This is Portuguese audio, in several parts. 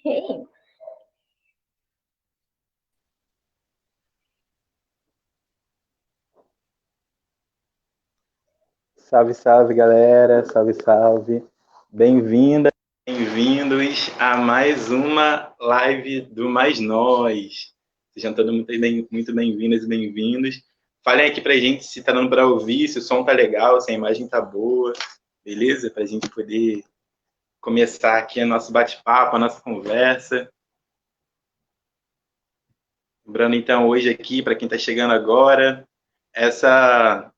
Ok. Salve, salve, galera. Salve, salve. Bem-vindas, bem-vindos a mais uma live do Mais Nós. Sejam todos muito bem-vindas e bem-vindos. Falem aqui pra gente se tá dando para ouvir, se o som tá legal, se a imagem tá boa, beleza? Pra gente poder começar aqui o nosso bate-papo, a nossa conversa. Lembrando, então, hoje aqui, para quem está chegando agora, essa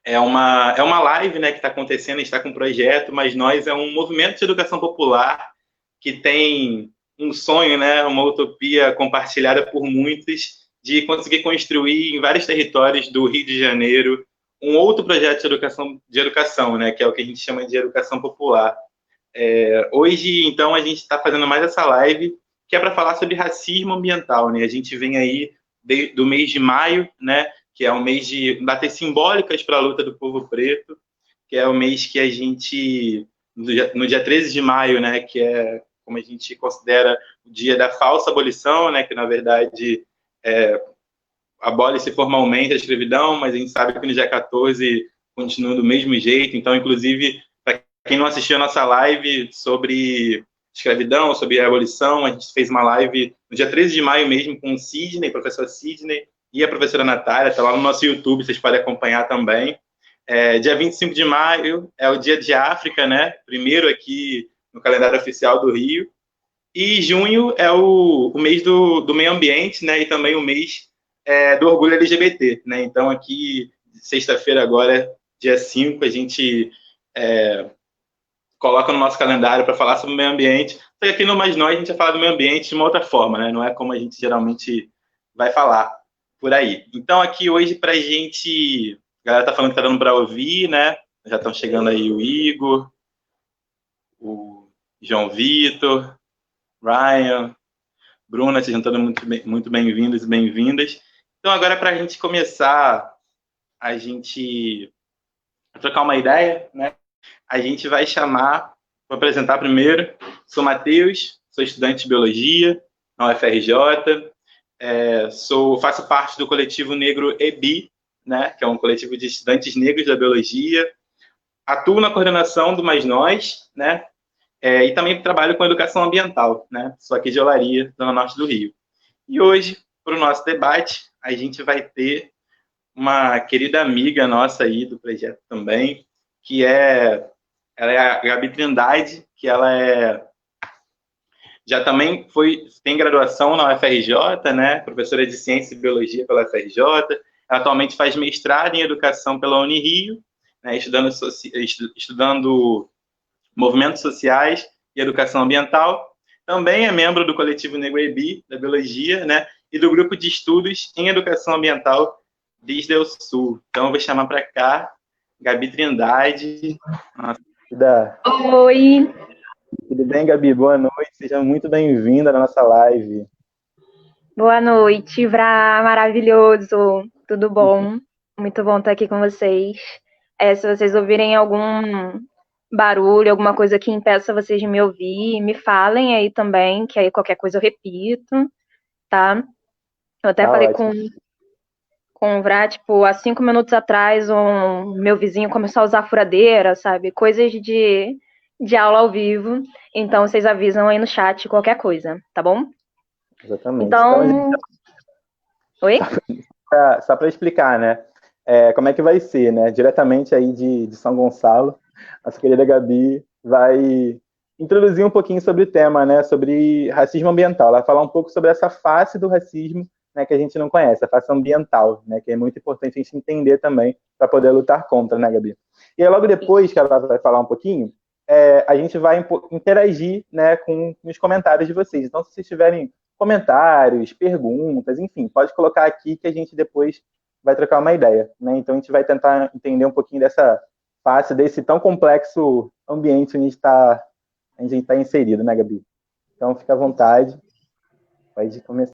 é uma live, né, que está acontecendo, a gente está com um projeto, mas nós é um movimento de educação popular que tem um sonho, né, uma utopia compartilhada por muitos de conseguir construir em vários territórios do Rio de Janeiro um outro projeto de educação, né, que é o que a gente chama de educação popular. Hoje, então, a gente está fazendo mais essa live que é para falar sobre racismo ambiental, né? A gente vem aí do mês de maio, né? Que é um mês de datas simbólicas para a luta do povo preto, que é o mês que a gente, no dia 13 de maio, né? Que é como a gente considera o dia da falsa abolição, né? Que na verdade abole-se formalmente a escravidão, mas a gente sabe que no dia 14 continua do mesmo jeito. Então, inclusive, para quem não assistiu a nossa live sobre escravidão, sobre a abolição, a gente fez uma live no dia 13 de maio mesmo com o Sidney, professor Sidney, e a professora Natália, está lá no nosso YouTube, vocês podem acompanhar também. Dia 25 de maio é o dia de África, né? Primeiro aqui no calendário oficial do Rio. E junho é o mês do meio ambiente, né? E também o mês do orgulho LGBT, né? Então, aqui, sexta-feira, agora, dia 5, a gente coloca no nosso calendário para falar sobre o meio ambiente. Só que aqui no Mais Nós a gente vai falar do meio ambiente de uma outra forma, né? Não é como a gente geralmente vai falar por aí. Então, aqui hoje, para a gente. A galera tá falando que tá dando para ouvir, né? Já estão chegando aí o Igor, o João Vitor, Ryan, Bruna, sejam todos muito bem-vindos e bem-vindas. Então, agora, para a gente começar a gente trocar uma ideia, né? A gente vai chamar, vou apresentar primeiro, sou Matheus, sou estudante de Biologia na UFRJ, faço parte do coletivo negro EBI, né? Que é um coletivo de estudantes negros da Biologia, atuo na coordenação do Mais Nós, né? E também trabalho com educação ambiental, né? Sou aqui de Olaria, Zona Norte do Rio. E hoje, para o nosso debate, a gente vai ter uma querida amiga nossa aí do projeto também, que ela é a Gabi Trindade, que já também tem graduação na UFRJ, né? Professora de Ciência e Biologia pela UFRJ. Ela atualmente faz mestrado em Educação pela Unirio, né? Estudando movimentos sociais e educação ambiental. Também é membro do coletivo Negro EBI, da Biologia, né? E do grupo de estudos em educação ambiental desde o Sul. Então, eu vou chamar para cá Gabi Trindade. Nossa, Oi, tudo bem, Gabi? Boa noite. Seja muito bem-vinda na nossa live. boa noite, Vrá, maravilhoso, tudo bom? Muito bom estar aqui com vocês. Se vocês ouvirem algum barulho, alguma coisa que impeça vocês de me ouvir, me falem aí também, que aí qualquer coisa eu repito, tá? Eu até Tá falei ótimo. com o Vrá, tipo, há 5 minutos atrás, meu vizinho começou a usar furadeira, sabe? Coisas de aula ao vivo. Então, vocês avisam aí no chat qualquer coisa, tá bom? Exatamente. Então, gente, Então, oi? só para explicar, né? Como é que vai ser, né? Diretamente aí de São Gonçalo, nossa querida Gabi vai introduzir um pouquinho sobre o tema, né? Sobre racismo ambiental. Ela vai falar um pouco sobre essa face do racismo, né? Que a gente não conhece, a face ambiental, né? Que é muito importante a gente entender também para poder lutar contra, né, Gabi? E aí, logo depois que ela vai falar um pouquinho, a gente vai interagir, né? Com os comentários de vocês. Então, se vocês tiverem comentários, perguntas, enfim, pode colocar aqui que a gente depois vai trocar uma ideia, né? Então a gente vai tentar entender um pouquinho dessa face desse tão complexo ambiente onde a gente está inserido, né, Gabi? Então fica à vontade, pode começar.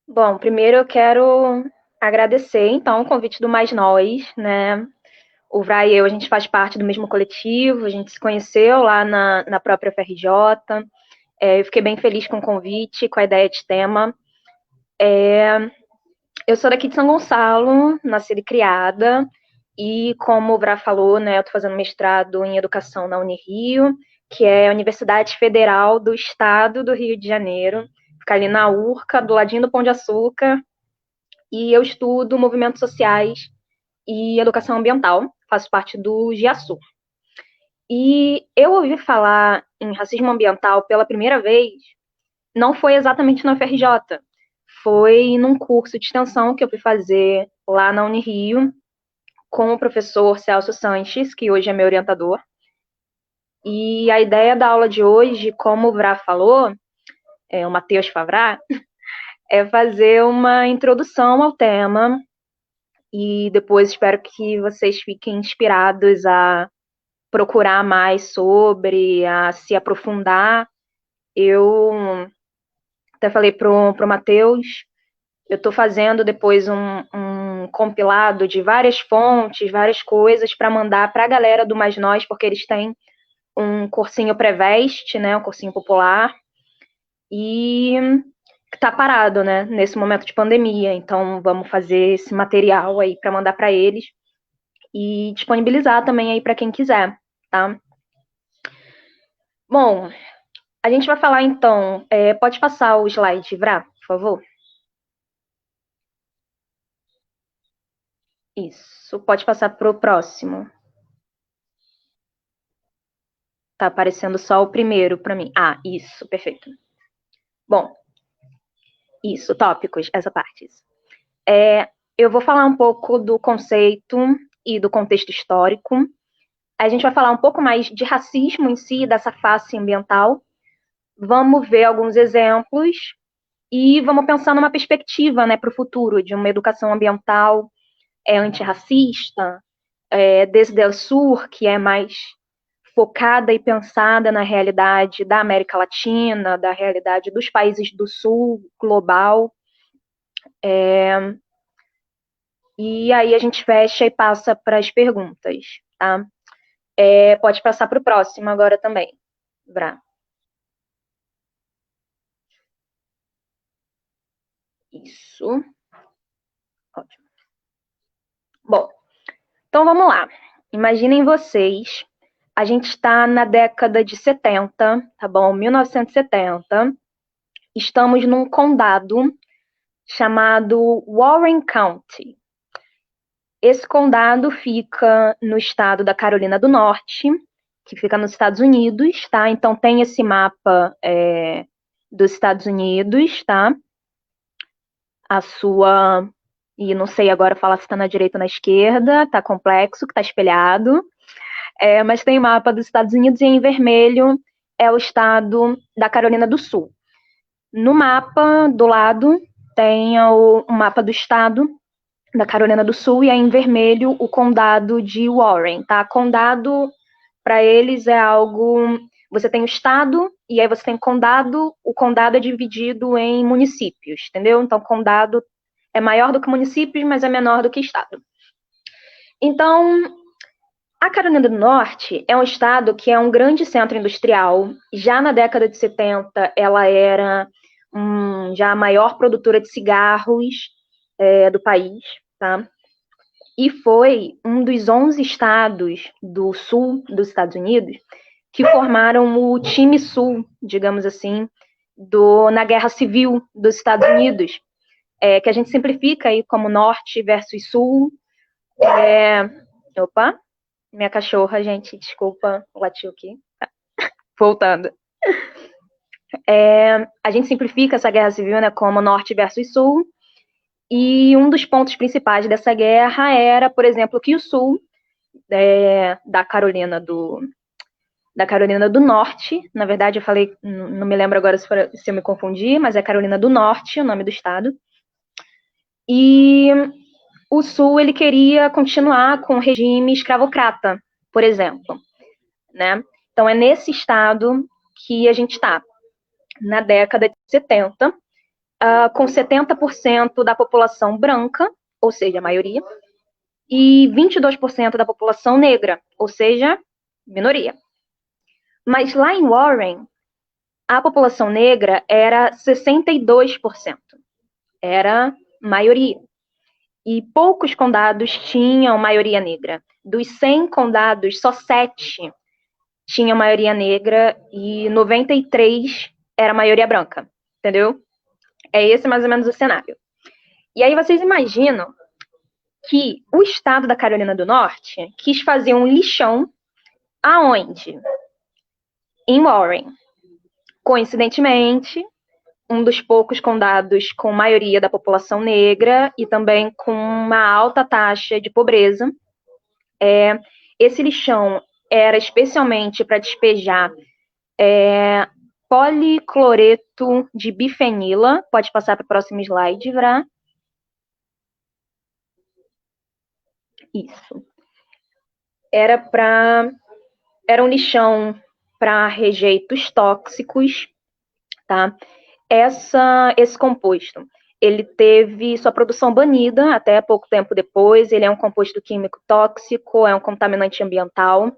Bom, primeiro eu quero agradecer, então, o convite do Mais Nós, né? O Vray e eu, a gente faz parte do mesmo coletivo, a gente se conheceu lá na própria FRJ. Eu fiquei bem feliz com o convite, com a ideia de tema. Eu sou daqui de São Gonçalo, nascida e criada, e como o Vrá falou, né, eu estou fazendo mestrado em Educação na Unirio, que é a Universidade Federal do Estado do Rio de Janeiro, fica ali na Urca, do ladinho do Pão de Açúcar, e eu estudo movimentos sociais e educação ambiental, faço parte do GIASU. E eu ouvi falar em racismo ambiental pela primeira vez, não foi exatamente na UFRJ, foi num curso de extensão que eu fui fazer lá na Unirio, com o professor Celso Sanches, que hoje é meu orientador. E a ideia da aula de hoje, como o Vrá falou, o Matheus Favrá, é fazer uma introdução ao tema e depois espero que vocês fiquem inspirados a procurar mais sobre, a se aprofundar. Eu até falei pro Matheus, eu estou fazendo depois um compilado de várias fontes, várias coisas para mandar para a galera do Mais Nós, porque eles têm um cursinho pré-veste, né, um cursinho popular, e está parado, né, nesse momento de pandemia. Então vamos fazer esse material aí para mandar para eles e disponibilizar também aí para quem quiser, tá? Bom, a gente vai falar então, pode passar o slide, Vrá, por favor? Isso, pode passar para o próximo. Tá aparecendo só o primeiro para mim. Ah, isso, perfeito. Bom, isso, tópicos, essa parte. Eu vou falar um pouco do conceito e do contexto histórico. A gente vai falar um pouco mais de racismo em si, dessa face ambiental. Vamos ver alguns exemplos e vamos pensar numa perspectiva, né, para o futuro, de uma educação ambiental antirracista, desde o Sur, que é mais focada e pensada na realidade da América Latina, da realidade dos países do Sul, global. E aí a gente fecha e passa para as perguntas, tá? Pode passar para o próximo agora também, Vrá. Isso. Ótimo. Bom, então vamos lá. Imaginem vocês, a gente está na década de 70, tá bom? 1970. Estamos num condado chamado Warren County. Esse condado fica no estado da Carolina do Norte, que fica nos Estados Unidos, tá? Então tem esse mapa dos Estados Unidos, tá? A sua... E não sei agora falar se está na direita ou na esquerda, tá complexo, que tá espelhado. Mas tem o mapa dos Estados Unidos e em vermelho é o estado da Carolina do Sul. No mapa do lado tem o mapa do estado da Carolina do Sul e aí em vermelho o condado de Warren, tá? Condado para eles é algo... Você tem o estado e aí você tem condado, o condado é dividido em municípios, entendeu? Então condado é maior do que municípios, mas é menor do que estado. Então, a Carolina do Norte é um estado que é um grande centro industrial. Já na década de 70, ela era já a maior produtora de cigarros do país, tá? E foi um dos 11 estados do sul dos Estados Unidos que formaram o time sul, digamos assim, na Guerra Civil dos Estados Unidos, que a gente simplifica aí como norte versus sul. Opa, minha cachorra, gente, desculpa, latiu aqui. Tá. Voltando. A gente simplifica essa guerra civil, né, como norte versus sul, e um dos pontos principais dessa guerra era, por exemplo, que o sul da Carolina do Norte, na verdade eu falei, não me lembro agora se eu me confundi, mas é Carolina do Norte, o nome do estado, e o sul ele queria continuar com o regime escravocrata, por exemplo, né? Então é nesse estado que a gente está, na década de 70, com 70% da população branca, ou seja, a maioria, e 22% da população negra, ou seja, minoria. Mas lá em Warren, a população negra era 62%, era maioria. E poucos condados tinham maioria negra. Dos 100 condados, só 7 tinham maioria negra e 93 era maioria branca, entendeu? É esse mais ou menos o cenário. E aí vocês imaginam que o estado da Carolina do Norte quis fazer um lixão aonde? Em Warren. Coincidentemente, um dos poucos condados com maioria da população negra e também com uma alta taxa de pobreza. Esse lixão era especialmente para despejar policloreto de bifenila. Pode passar para o próximo slide, Vrá. Isso. Era um lixão para rejeitos tóxicos, tá? Esse composto, ele teve sua produção banida até pouco tempo depois. Ele é um composto químico tóxico, é um contaminante ambiental,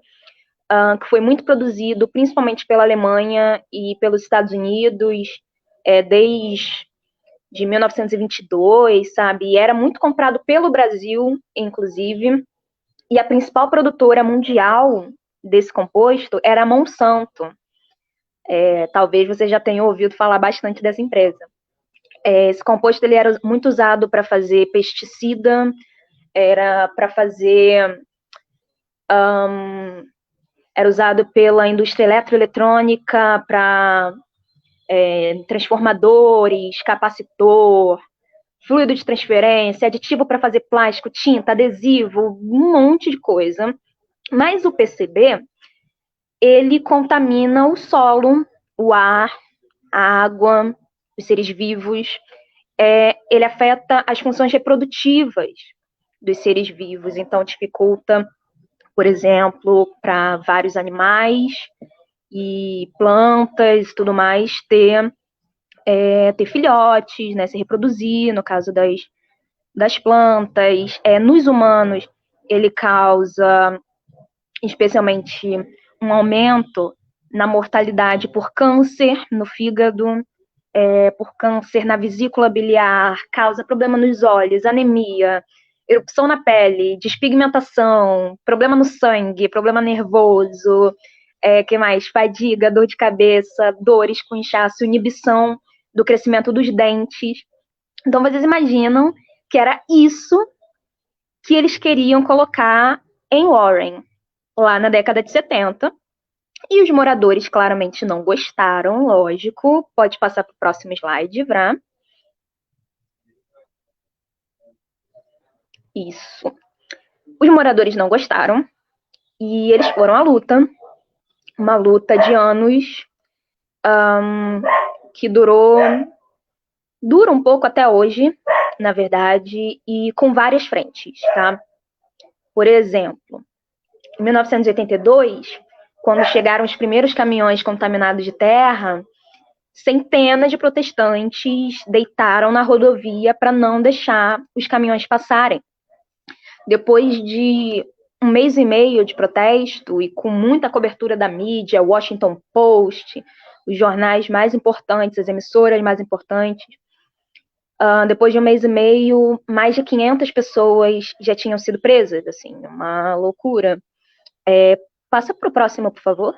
que foi muito produzido principalmente pela Alemanha e pelos Estados Unidos, desde 1922, sabe? E era muito comprado pelo Brasil, inclusive. E a principal produtora mundial desse composto era a Monsanto. Talvez você já tenha ouvido falar bastante dessa empresa. Esse composto ele era muito usado para fazer pesticida, era para fazer... era usado pela indústria eletroeletrônica para transformadores, capacitor, fluido de transferência, aditivo para fazer plástico, tinta, adesivo, um monte de coisa. Mas o PCB, ele contamina o solo, o ar, a água, os seres vivos. Ele afeta as funções reprodutivas dos seres vivos, então dificulta, por exemplo, para vários animais e plantas e tudo mais ter filhotes, né, se reproduzir, no caso das plantas. Nos humanos, ele causa especialmente um aumento na mortalidade por câncer no fígado, por câncer na vesícula biliar, causa problema nos olhos, anemia, erupção na pele, despigmentação, problema no sangue, problema nervoso, que mais? Fadiga, dor de cabeça, dores com inchaço, inibição do crescimento dos dentes. Então, vocês imaginam que era isso que eles queriam colocar em Warren, lá na década de 70. E os moradores claramente não gostaram, lógico. Pode passar para o próximo slide, Vrá. Isso. Os moradores não gostaram e eles foram à luta. Uma luta de anos que dura um pouco até hoje, na verdade, e com várias frentes, tá? Por exemplo, em 1982, quando chegaram os primeiros caminhões contaminados de terra, centenas de protestantes deitaram na rodovia para não deixar os caminhões passarem. Depois de um mês e meio de protesto e com muita cobertura da mídia, Washington Post, os jornais mais importantes, as emissoras mais importantes, depois de um mês e meio, mais de 500 pessoas já tinham sido presas, assim, uma loucura. Passa para o próximo, por favor.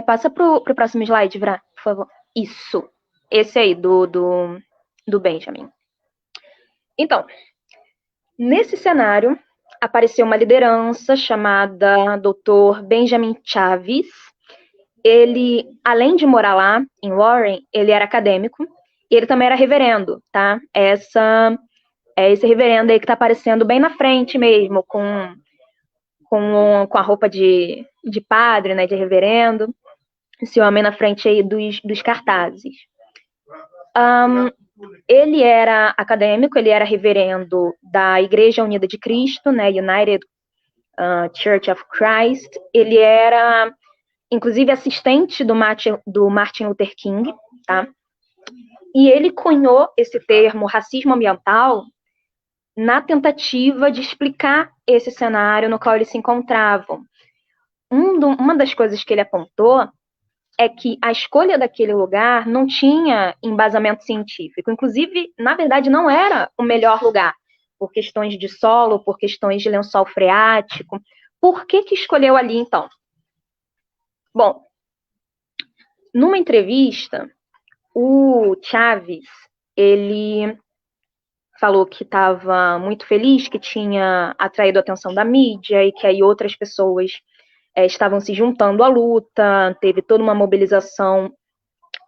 Passa para o próximo slide, Vrá, por favor. Isso. Esse aí, do Benjamin. Então, nesse cenário, apareceu uma liderança chamada Dr. Benjamin Chavis. Ele, além de morar lá, em Warren, ele era acadêmico. E ele também era reverendo, tá? Esse reverendo aí que tá aparecendo bem na frente mesmo, com a roupa de padre, né, de reverendo. Esse homem na frente aí dos cartazes. Ele era acadêmico, ele era reverendo da Igreja Unida de Cristo, né, United Church of Christ. Ele era, inclusive, assistente do Martin Luther King, tá? E ele cunhou esse termo racismo ambiental na tentativa de explicar esse cenário no qual eles se encontravam. Uma das coisas que ele apontou é que a escolha daquele lugar não tinha embasamento científico. Inclusive, na verdade, não era o melhor lugar, por questões de solo, por questões de lençol freático. Por que escolheu ali, então? Bom, numa entrevista, o Chaves, ele falou que estava muito feliz, que tinha atraído a atenção da mídia e que aí outras pessoas estavam se juntando à luta, teve toda uma mobilização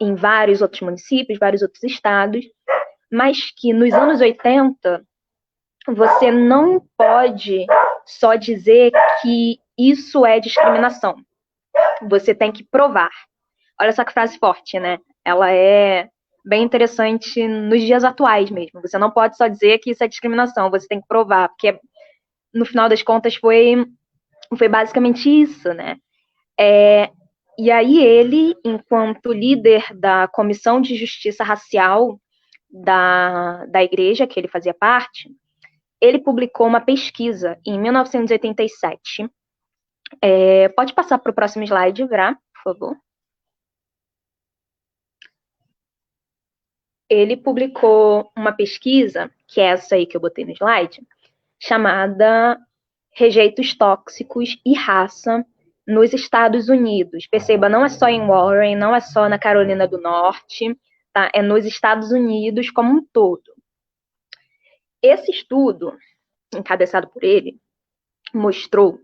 em vários outros municípios, vários outros estados, mas que nos anos 80 você não pode só dizer que isso é discriminação. Você tem que provar. Olha só que frase forte, né? Ela é bem interessante nos dias atuais mesmo. Você não pode só dizer que isso é discriminação, você tem que provar, porque no final das contas foi basicamente isso, né? E aí ele, enquanto líder da Comissão de Justiça Racial da igreja que ele fazia parte, ele publicou uma pesquisa em 1987. Pode passar para o próximo slide, Vrá, por favor. Ele publicou uma pesquisa, que é essa aí que eu botei no slide, chamada Rejeitos Tóxicos e Raça nos Estados Unidos. Perceba, não é só em Warren, não é só na Carolina do Norte, tá? É nos Estados Unidos como um todo. Esse estudo, encabeçado por ele, mostrou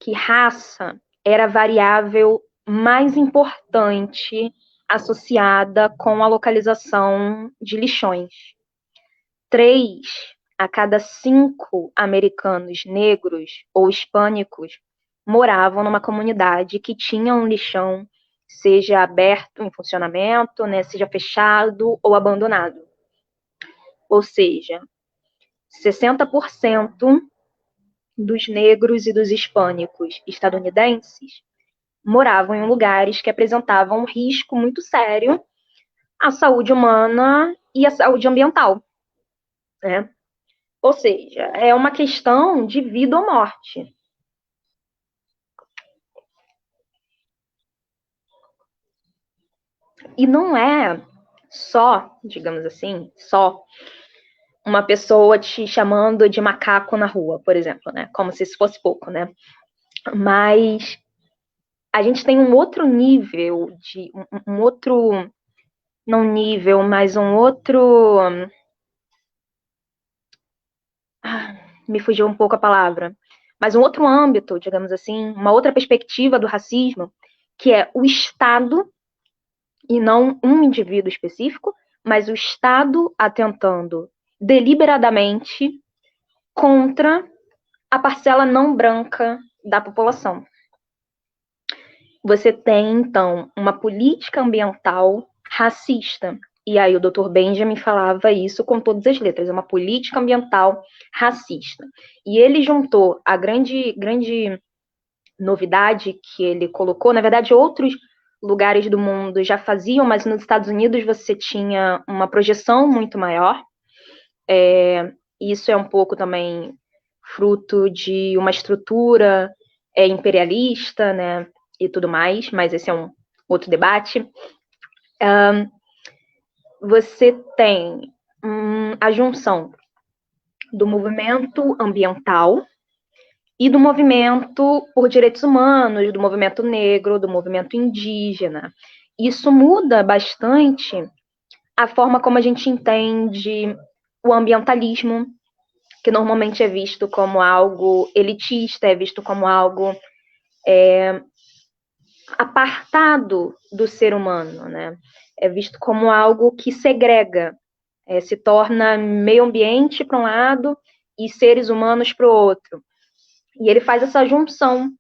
que raça era a variável mais importante associada com a localização de lixões. 3 a cada 5 americanos negros ou hispânicos moravam numa comunidade que tinha um lixão, seja aberto em funcionamento, né, seja fechado ou abandonado. Ou seja, 60% dos negros e dos hispânicos estadunidenses moravam em lugares que apresentavam um risco muito sério à saúde humana e à saúde ambiental, né? Ou seja, é uma questão de vida ou morte. E não é só, digamos assim, só uma pessoa te chamando de macaco na rua, por exemplo, né? Como se isso fosse pouco, né? Mas a gente tem um outro nível de um outro, não nível, mas um outro, me fugiu um pouco a palavra, mas um outro âmbito, digamos assim, uma outra perspectiva do racismo, que é o Estado, e não um indivíduo específico, mas o Estado atentando deliberadamente contra a parcela não branca da população. Você tem, então, uma política ambiental racista. E aí o Dr. Benjamin falava isso com todas as letras, é uma política ambiental racista. E ele juntou a grande novidade que ele colocou, na verdade, outros lugares do mundo já faziam, mas nos Estados Unidos você tinha uma projeção muito maior. Isso é um pouco também fruto de uma estrutura imperialista, né, e tudo mais, mas esse é um outro debate. Você tem a junção do movimento ambiental e do movimento por direitos humanos, do movimento negro, do movimento indígena. Isso muda bastante a forma como a gente entende o ambientalismo, que normalmente é visto como algo elitista, é visto como algo apartado do ser humano, né? É visto como algo que segrega, se torna meio ambiente para um lado e seres humanos para o outro. E ele faz essa junção.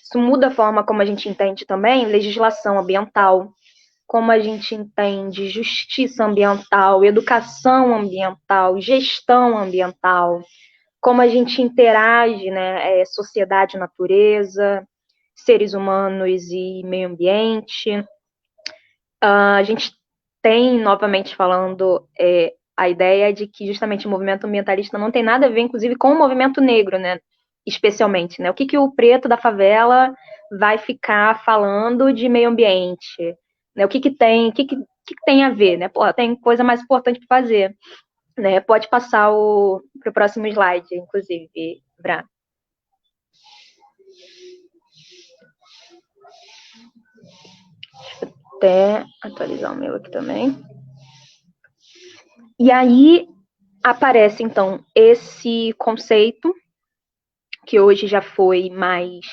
Isso muda a forma como a gente entende também legislação ambiental, como a gente entende justiça ambiental, educação ambiental, gestão ambiental, como a gente interage, né, sociedade, natureza, seres humanos e meio ambiente. A gente tem, novamente falando, a ideia de que justamente o movimento ambientalista não tem nada a ver, inclusive, com o movimento negro, né? Especialmente, né? O que o preto da favela vai ficar falando de meio ambiente? Né? O que tem a ver, né? Pô, tem coisa mais importante para fazer, né? Pode passar para o próximo slide, inclusive, Bra. Deixa eu até atualizar o meu aqui também. E aí aparece, então, esse conceito, que hoje já foi mais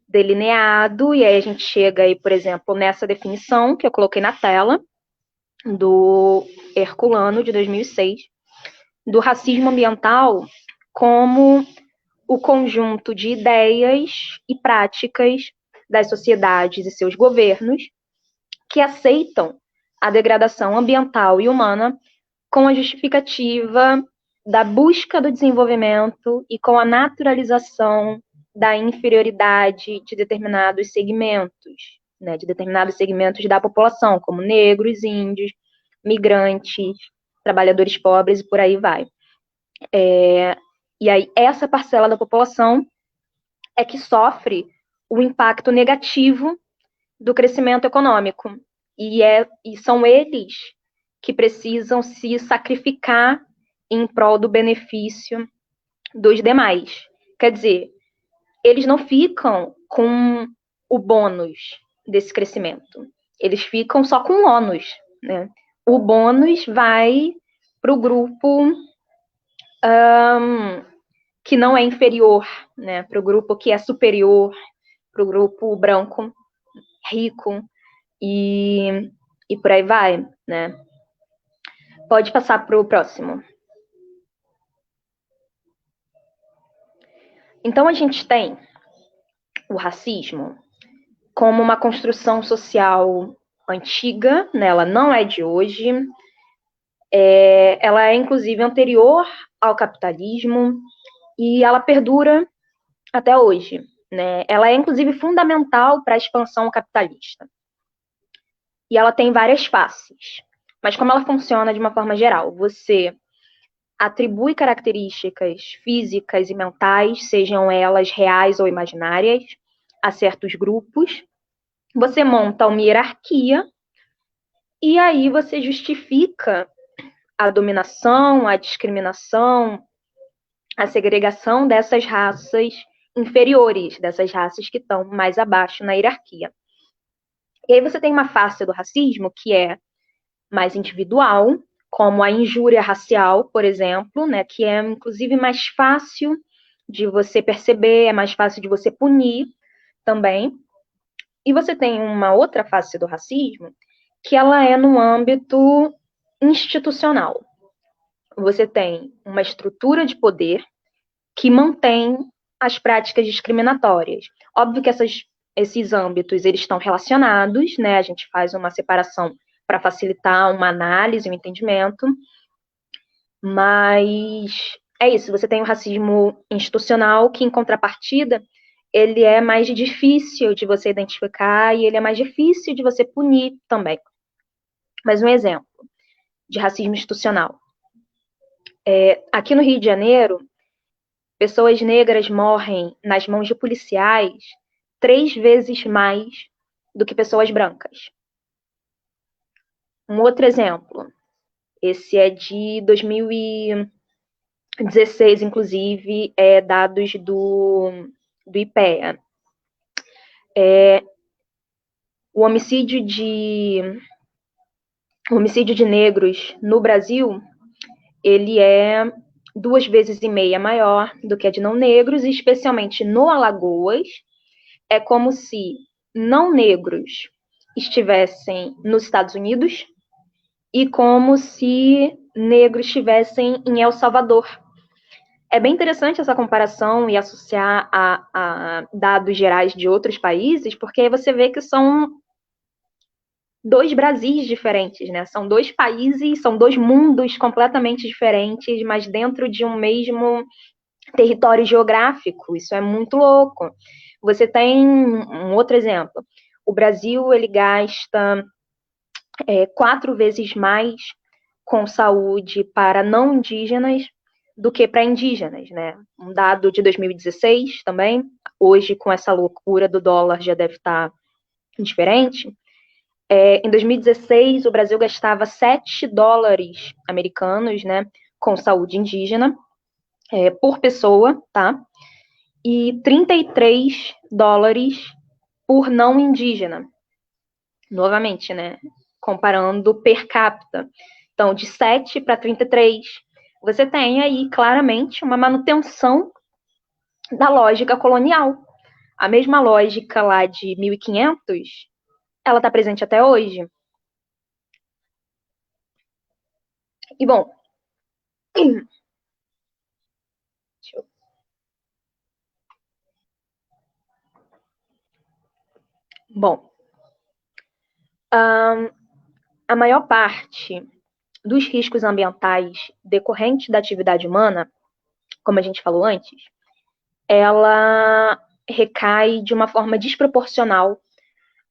delineado, e aí a gente chega aí, por exemplo, nessa definição que eu coloquei na tela, do Herculano, de 2006, do racismo ambiental como o conjunto de ideias e práticas das sociedades e seus governos que aceitam a degradação ambiental e humana com a justificativa da busca do desenvolvimento e com a naturalização da inferioridade de determinados segmentos, né, de determinados segmentos da população, como negros, índios, migrantes, trabalhadores pobres e por aí vai. E aí essa parcela da população é que sofre o impacto negativo do crescimento econômico. E são eles que precisam se sacrificar em prol do benefício dos demais. Quer dizer, eles não ficam com o bônus desse crescimento. Eles ficam só com o ônus, né? O bônus vai para o grupo que não é inferior, né? Para o grupo que é superior, para o grupo branco, rico, e por aí vai, né? Pode passar para o próximo. Então, a gente tem o racismo como uma construção social antiga, né? Ela não é de hoje, ela é, inclusive, anterior ao capitalismo e ela perdura até hoje, né? Ela é, inclusive, fundamental para a expansão capitalista. E ela tem várias faces. Mas como ela funciona de uma forma geral? Você atribui características físicas e mentais, sejam elas reais ou imaginárias, a certos grupos. Você monta uma hierarquia e aí você justifica a dominação, a discriminação, a segregação dessas raças inferiores, dessas raças que estão mais abaixo na hierarquia. E aí você tem uma face do racismo que é mais individual, como a injúria racial, por exemplo, né, que é inclusive mais fácil de você perceber, é mais fácil de você punir também. E você tem uma outra face do racismo, que ela é no âmbito institucional. Você tem uma estrutura de poder que mantém as práticas discriminatórias. Óbvio que esses âmbitos eles estão relacionados, né? A gente faz uma separação para facilitar uma análise, um entendimento, mas é isso, você tem o racismo institucional, que em contrapartida, ele é mais difícil de você identificar e ele é mais difícil de você punir também. Mas um exemplo de racismo institucional. Aqui no Rio de Janeiro, pessoas negras morrem nas mãos de policiais 3 vezes mais do que pessoas brancas. Um outro exemplo, esse é de 2016, inclusive, dados do IPEA. O homicídio de negros no Brasil, ele é 2,5 vezes maior do que a de não negros, e especialmente no Alagoas, é como se não negros estivessem nos Estados Unidos e como se negros estivessem em El Salvador. É bem interessante essa comparação e associar a dados gerais de outros países, porque aí você vê que são 2 Brasis diferentes, né? São 2 países, são 2 mundos completamente diferentes, mas dentro de um mesmo território geográfico. Isso é muito louco. Você tem um outro exemplo. O Brasil, ele gasta 4 vezes mais com saúde para não indígenas do que para indígenas, né? Um dado de 2016 também, hoje com essa loucura do dólar já deve estar diferente. Em 2016, o Brasil gastava 7 dólares americanos, né, com saúde indígena, por pessoa, tá? E 33 dólares por não indígena. Novamente, né? Comparando per capita. Então, de 7 para 33, você tem aí claramente uma manutenção da lógica colonial. A mesma lógica lá de 1500, ela está presente até hoje. E, bom, bom, a maior parte dos riscos ambientais decorrentes da atividade humana, como a gente falou antes, ela recai de uma forma desproporcional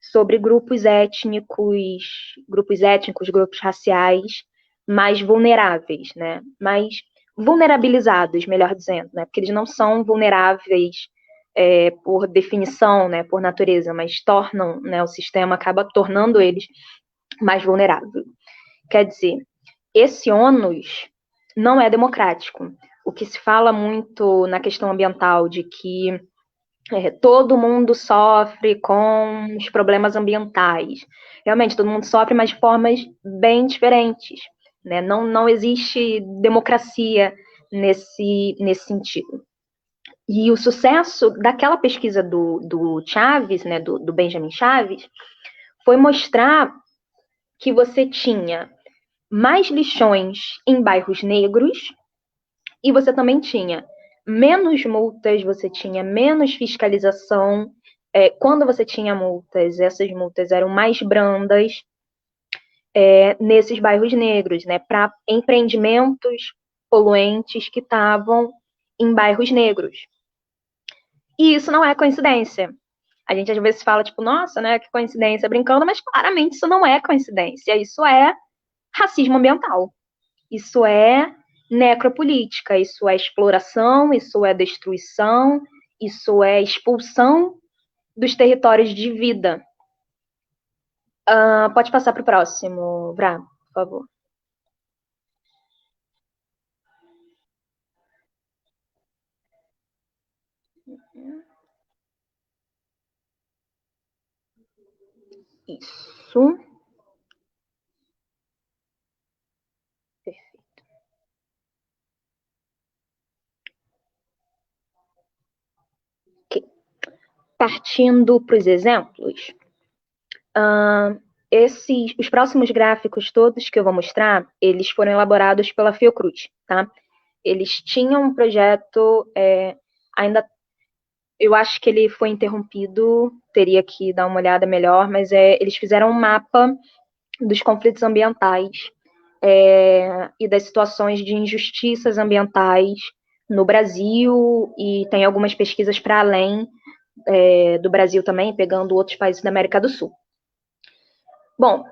sobre grupos étnicos, grupos raciais mais vulneráveis, né? Mais vulnerabilizados, melhor dizendo, né? Porque eles não são vulneráveis por definição, né? Por natureza, mas tornam, né? O sistema acaba tornando eles mais vulneráveis. Quer dizer, esse ônus não é democrático. O que se fala muito na questão ambiental de que todo mundo sofre com os problemas ambientais. Realmente, todo mundo sofre, mas de formas bem diferentes. Né? Não existe democracia nesse sentido. E o sucesso daquela pesquisa do Chaves, né, do Benjamin Chaves, foi mostrar que você tinha mais lixões em bairros negros e você também tinha menos multas, você tinha menos fiscalização. Quando você tinha multas, essas multas eram mais brandas nesses bairros negros, né, para empreendimentos poluentes que estavam em bairros negros. E isso não é coincidência. A gente às vezes fala, tipo, nossa, né, que coincidência, brincando, mas claramente isso não é coincidência, isso é racismo ambiental. Isso é necropolítica, isso é exploração, isso é destruição, isso é expulsão dos territórios de vida. Pode passar para o próximo, Vrá, por favor. Isso. Perfeito. Okay. Partindo para os exemplos, os próximos gráficos todos que eu vou mostrar, eles foram elaborados pela Fiocruz, tá? Eles tinham um projeto, ainda, eu acho que ele foi interrompido, teria que dar uma olhada melhor, mas eles fizeram um mapa dos conflitos ambientais e das situações de injustiças ambientais no Brasil, e tem algumas pesquisas para além do Brasil também, pegando outros países da América do Sul. Bom,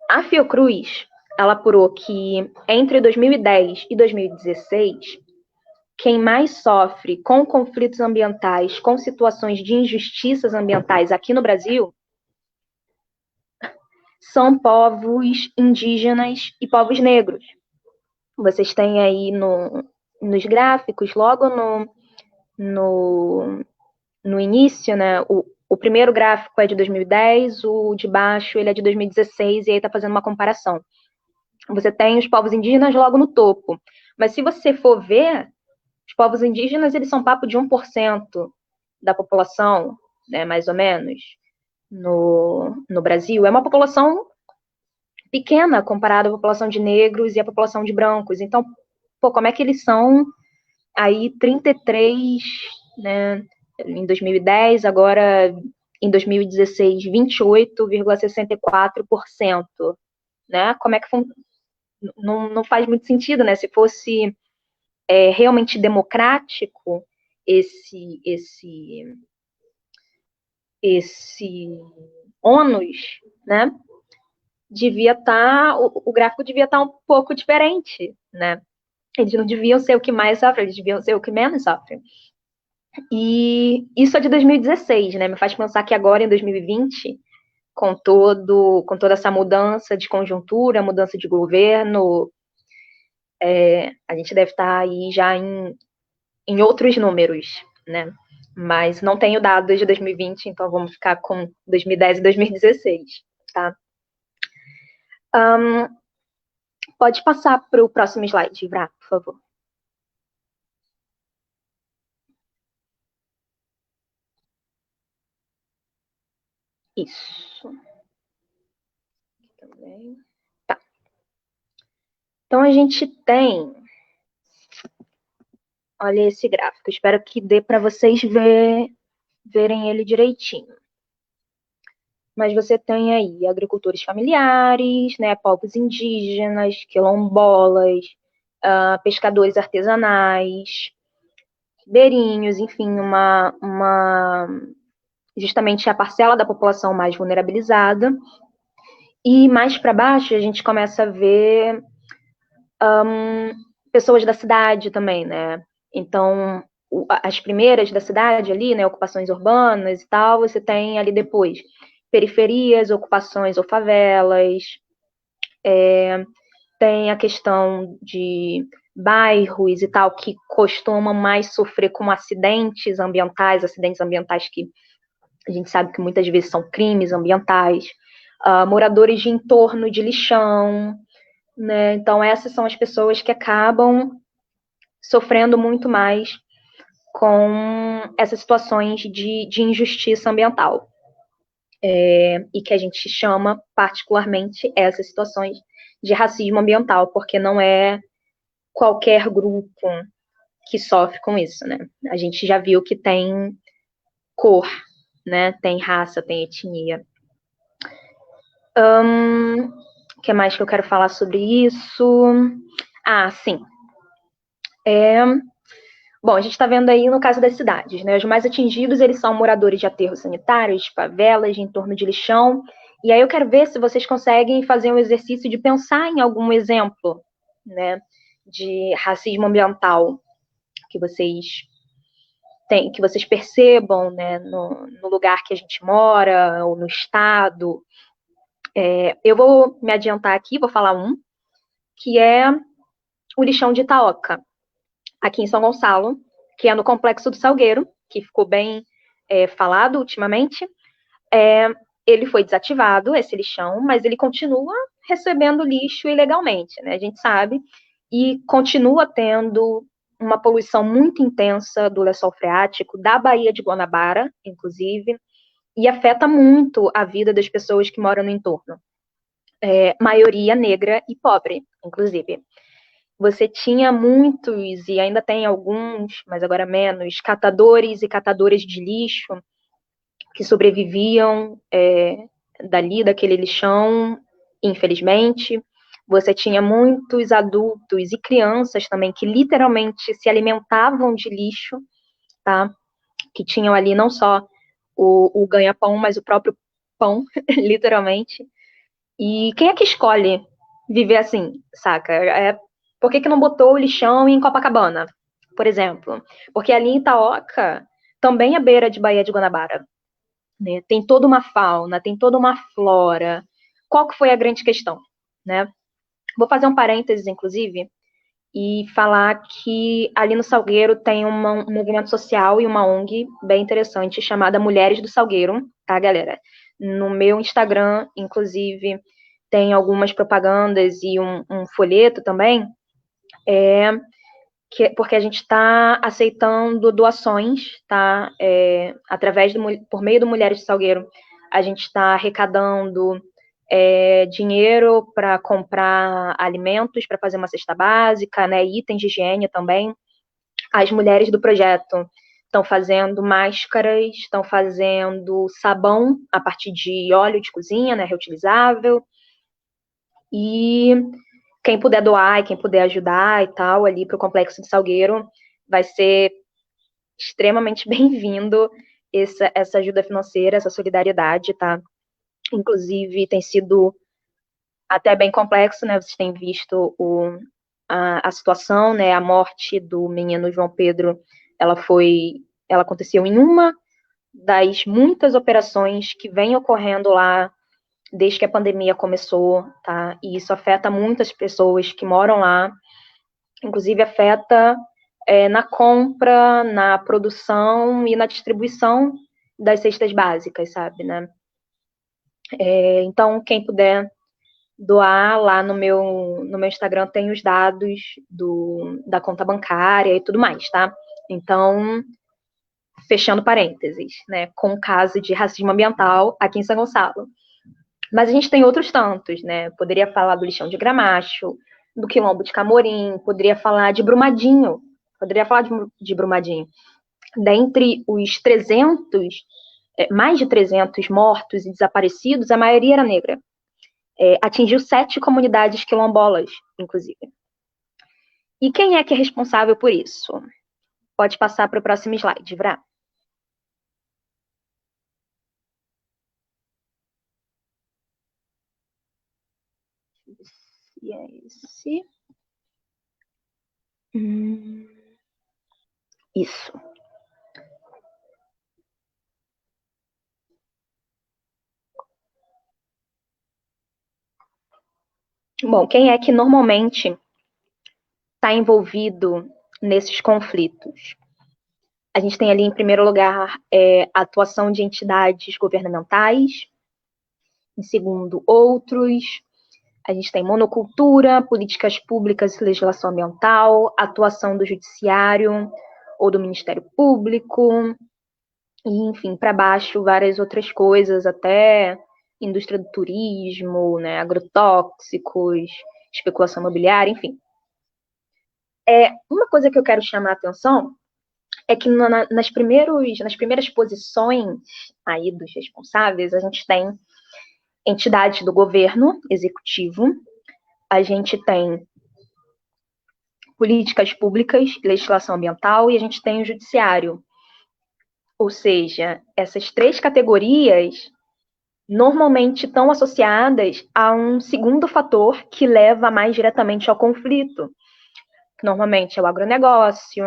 a Fiocruz, ela apurou que entre 2010 e 2016, quem mais sofre com conflitos ambientais, com situações de injustiças ambientais aqui no Brasil, são povos indígenas e povos negros. Vocês têm aí nos gráficos, logo no início, né? O primeiro gráfico é de 2010, o de baixo ele é de 2016, e aí está fazendo uma comparação. Você tem os povos indígenas logo no topo. Mas se você for ver, os povos indígenas, eles são papo de 1% da população, né, mais ou menos, no Brasil. É uma população pequena comparada à população de negros e à população de brancos. Então, como é que eles são aí 33, né, em 2010, agora em 2016, 28,64%, né? Como é que não faz muito sentido, né? Se fosse realmente democrático esse ônus, né? devia estar, o gráfico devia estar um pouco diferente, né? Eles não deviam ser o que mais sofre, eles deviam ser o que menos sofre. E isso é de 2016, né? Me faz pensar que agora, em 2020, com toda essa mudança de conjuntura, mudança de governo, a gente deve estar aí já em outros números, né? Mas não tenho dados de 2020, então vamos ficar com 2010 e 2016, tá? Pode passar para o próximo slide, Vrá, por favor. Isso. Também. Tá. Então a gente tem. Olha esse gráfico. Espero que dê para vocês verem ele direitinho. Mas você tem aí agricultores familiares, né, povos indígenas, quilombolas, pescadores artesanais, ribeirinhos, enfim, justamente a parcela da população mais vulnerabilizada. E mais para baixo a gente começa a ver pessoas da cidade também, né? Então, as primeiras da cidade ali, né, ocupações urbanas e tal, você tem ali depois periferias, ocupações ou favelas, tem a questão de bairros e tal que costumam mais sofrer com acidentes ambientais que a gente sabe que muitas vezes são crimes ambientais, moradores de entorno de lixão, né? Então essas são as pessoas que acabam sofrendo muito mais com essas situações de injustiça ambiental. E que a gente chama particularmente essas situações de racismo ambiental, porque não é qualquer grupo que sofre com isso, né? A gente já viu que tem cor, né? Tem raça, tem etnia. O que mais que eu quero falar sobre isso? Ah, sim. Bom, a gente está vendo aí no caso das cidades, né? Os mais atingidos, eles são moradores de aterros sanitários, de favelas, de entorno de lixão. E aí eu quero ver se vocês conseguem fazer um exercício de pensar em algum exemplo, né, de racismo ambiental que vocês que vocês percebam, né, no lugar que a gente mora ou no estado. Eu vou me adiantar aqui, vou falar um, que é o lixão de Itaoca, aqui em São Gonçalo, que é no Complexo do Salgueiro, que ficou bem falado ultimamente. Ele foi desativado, esse lixão, mas ele continua recebendo lixo ilegalmente, né? A gente sabe, e continua tendo uma poluição muito intensa do lençol freático, da Baía de Guanabara, inclusive, e afeta muito a vida das pessoas que moram no entorno. Maioria negra e pobre, inclusive. Você tinha muitos, e ainda tem alguns, mas agora menos, catadores e catadoras de lixo que sobreviviam dali, daquele lixão, infelizmente. Você tinha muitos adultos e crianças também que literalmente se alimentavam de lixo, tá? Que tinham ali não só o ganha-pão, mas o próprio pão, literalmente. E quem é que escolhe viver assim, saca? Por que não botou o lixão em Copacabana, por exemplo? Porque ali em Itaoca também é beira de Baía de Guanabara, né? Tem toda uma fauna, tem toda uma flora. Qual que foi a grande questão, né? Vou fazer um parênteses, inclusive, e falar que ali no Salgueiro tem um movimento social e uma ONG bem interessante chamada Mulheres do Salgueiro, tá, galera? No meu Instagram, inclusive, tem algumas propagandas e um folheto também, porque a gente está aceitando doações, tá? Por meio do Mulheres do Salgueiro, a gente está arrecadando dinheiro para comprar alimentos, para fazer uma cesta básica, né? Itens de higiene também. As mulheres do projeto estão fazendo máscaras, estão fazendo sabão a partir de óleo de cozinha, né? Reutilizável. E quem puder doar e quem puder ajudar e tal, ali para o Complexo de Salgueiro, vai ser extremamente bem-vindo essa ajuda financeira, essa solidariedade, tá? Inclusive, tem sido até bem complexo, né? Vocês têm visto a situação, né? A morte do menino João Pedro, ela aconteceu em uma das muitas operações que vem ocorrendo lá desde que a pandemia começou, tá? E isso afeta muitas pessoas que moram lá, inclusive afeta na compra, na produção e na distribuição das cestas básicas, sabe, né? Então, quem puder doar lá no meu Instagram tem os dados da conta bancária e tudo mais, tá? Então, fechando parênteses, né? Com o caso de racismo ambiental aqui em São Gonçalo. Mas a gente tem outros tantos, né? Poderia falar do lixão de Gramacho, do quilombo de Camorim, poderia falar de Brumadinho, de Brumadinho. Dentre os 300, mais de 300 mortos e desaparecidos, a maioria era negra. Atingiu 7 comunidades quilombolas, inclusive. E quem é que é responsável por isso? Pode passar para o próximo slide, Vrá. E é esse. Isso. Bom, quem é que normalmente está envolvido nesses conflitos? A gente tem ali, em primeiro lugar, a atuação de entidades governamentais, em segundo, outros. A gente tem monocultura, políticas públicas e legislação ambiental, atuação do judiciário ou do Ministério Público, e, enfim, para baixo, várias outras coisas, até indústria do turismo, né, agrotóxicos, especulação imobiliária, enfim. Uma coisa que eu quero chamar a atenção é que nas primeiras posições aí dos responsáveis, a gente tem entidades do governo executivo, a gente tem políticas públicas, legislação ambiental, e a gente tem o judiciário. Ou seja, essas 3 categorias normalmente estão associadas a um segundo fator que leva mais diretamente ao conflito, que normalmente é o agronegócio,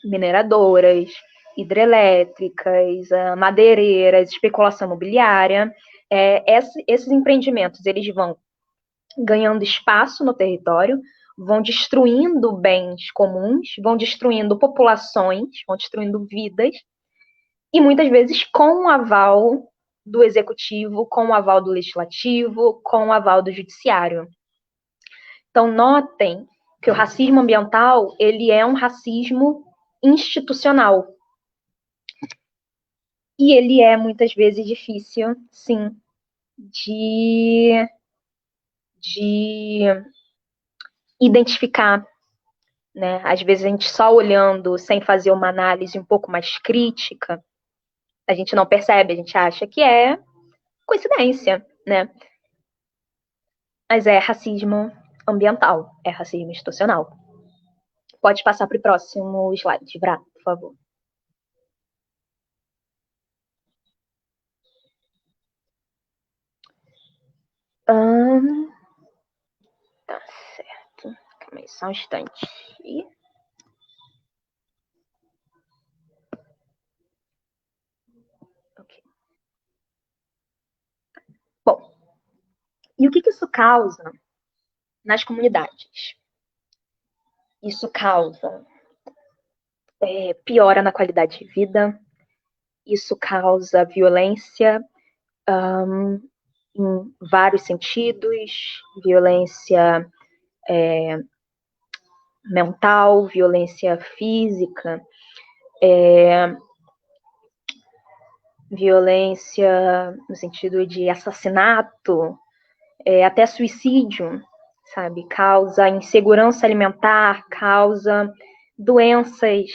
mineradoras, hidrelétricas, madeireiras, especulação imobiliária. Esses empreendimentos, eles vão ganhando espaço no território, vão destruindo bens comuns, vão destruindo populações, vão destruindo vidas, e muitas vezes com o aval do executivo, com o aval do legislativo, com o aval do judiciário. Então, notem que o racismo ambiental, ele é um racismo institucional. E ele é, muitas vezes, difícil, sim, de identificar, né? Às vezes a gente só olhando, sem fazer uma análise um pouco mais crítica, a gente não percebe, a gente acha que é coincidência, né? Mas é racismo ambiental, é racismo institucional. Pode passar para o próximo slide, Vrá, por favor. Tá certo. Calma aí, só um instante. Okay. Bom, e o que isso causa nas comunidades? Isso causa piora na qualidade de vida, isso causa violência em vários sentidos, violência mental, violência física, violência no sentido de assassinato, até suicídio, sabe? Causa insegurança alimentar, causa doenças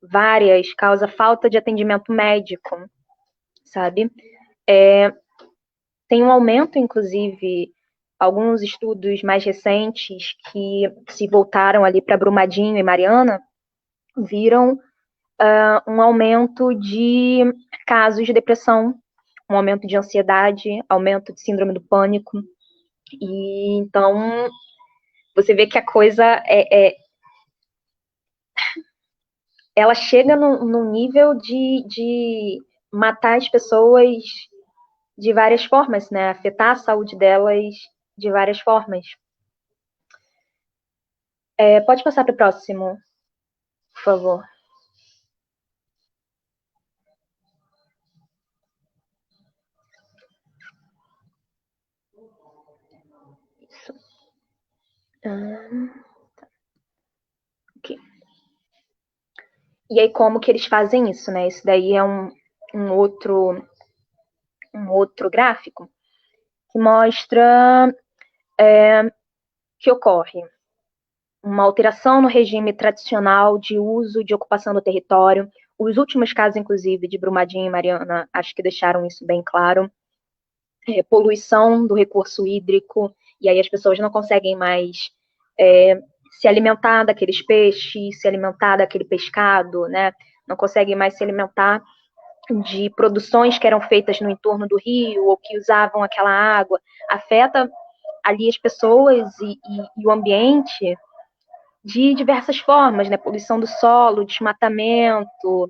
várias, causa falta de atendimento médico, sabe? Tem um aumento, inclusive, alguns estudos mais recentes que se voltaram ali para Brumadinho e Mariana, viram um aumento de casos de depressão um aumento de ansiedade, aumento de síndrome do pânico. E então você vê que a coisa ela chega no nível de matar as pessoas de várias formas, né? Afetar a saúde delas de várias formas. Pode passar para o próximo, por favor. Isso. Ok. E aí, como que eles fazem isso, né? Esse daí é um outro gráfico que mostra que ocorre uma alteração no regime tradicional de uso de ocupação do território. Os últimos casos, inclusive, de Brumadinho e Mariana, acho que deixaram isso bem claro. Poluição do recurso hídrico, e aí as pessoas não conseguem mais se alimentar daqueles peixes, se alimentar daquele pescado, né? Não conseguem mais se alimentar de produções que eram feitas no entorno do rio ou que usavam aquela água. Afeta ali as pessoas e o ambiente de diversas formas, né? Poluição do solo, desmatamento,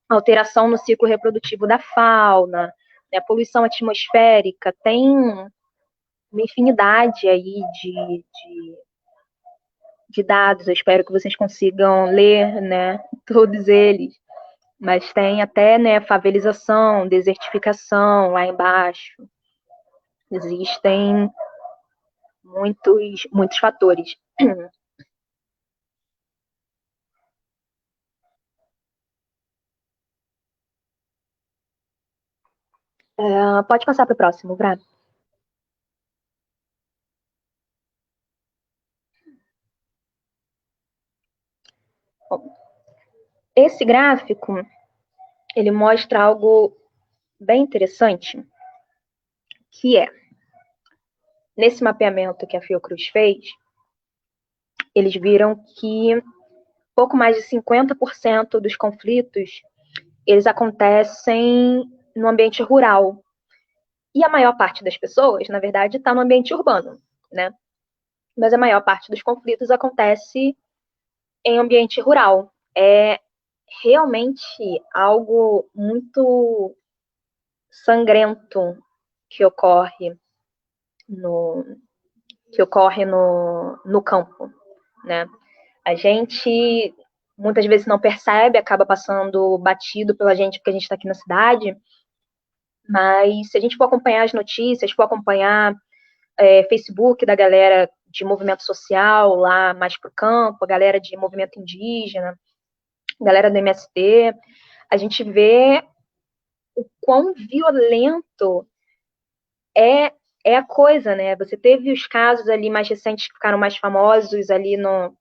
alteração no ciclo reprodutivo da fauna, né? Poluição atmosférica, tem uma infinidade aí de dados. Eu espero que vocês consigam ler, né? Todos eles. Mas tem até, né, favelização, desertificação lá embaixo. Existem muitos fatores. Pode passar para o próximo, Vrá. Esse gráfico, ele mostra algo bem interessante, que é, nesse mapeamento que a Fiocruz fez, eles viram que pouco mais de 50% dos conflitos, eles acontecem no ambiente rural. E a maior parte das pessoas, na verdade, está no ambiente urbano, né? Mas a maior parte dos conflitos acontece em ambiente rural. É realmente algo muito sangrento que ocorre no, no campo, né? A gente muitas vezes não percebe, acaba passando batido pela gente porque a gente está aqui na cidade, mas se a gente for acompanhar as notícias, for acompanhar Facebook da galera de movimento social lá mais pro campo, a galera de movimento indígena, galera do MST, a gente vê o quão violento é a coisa, né? Você teve os casos ali mais recentes que ficaram mais famosos ali no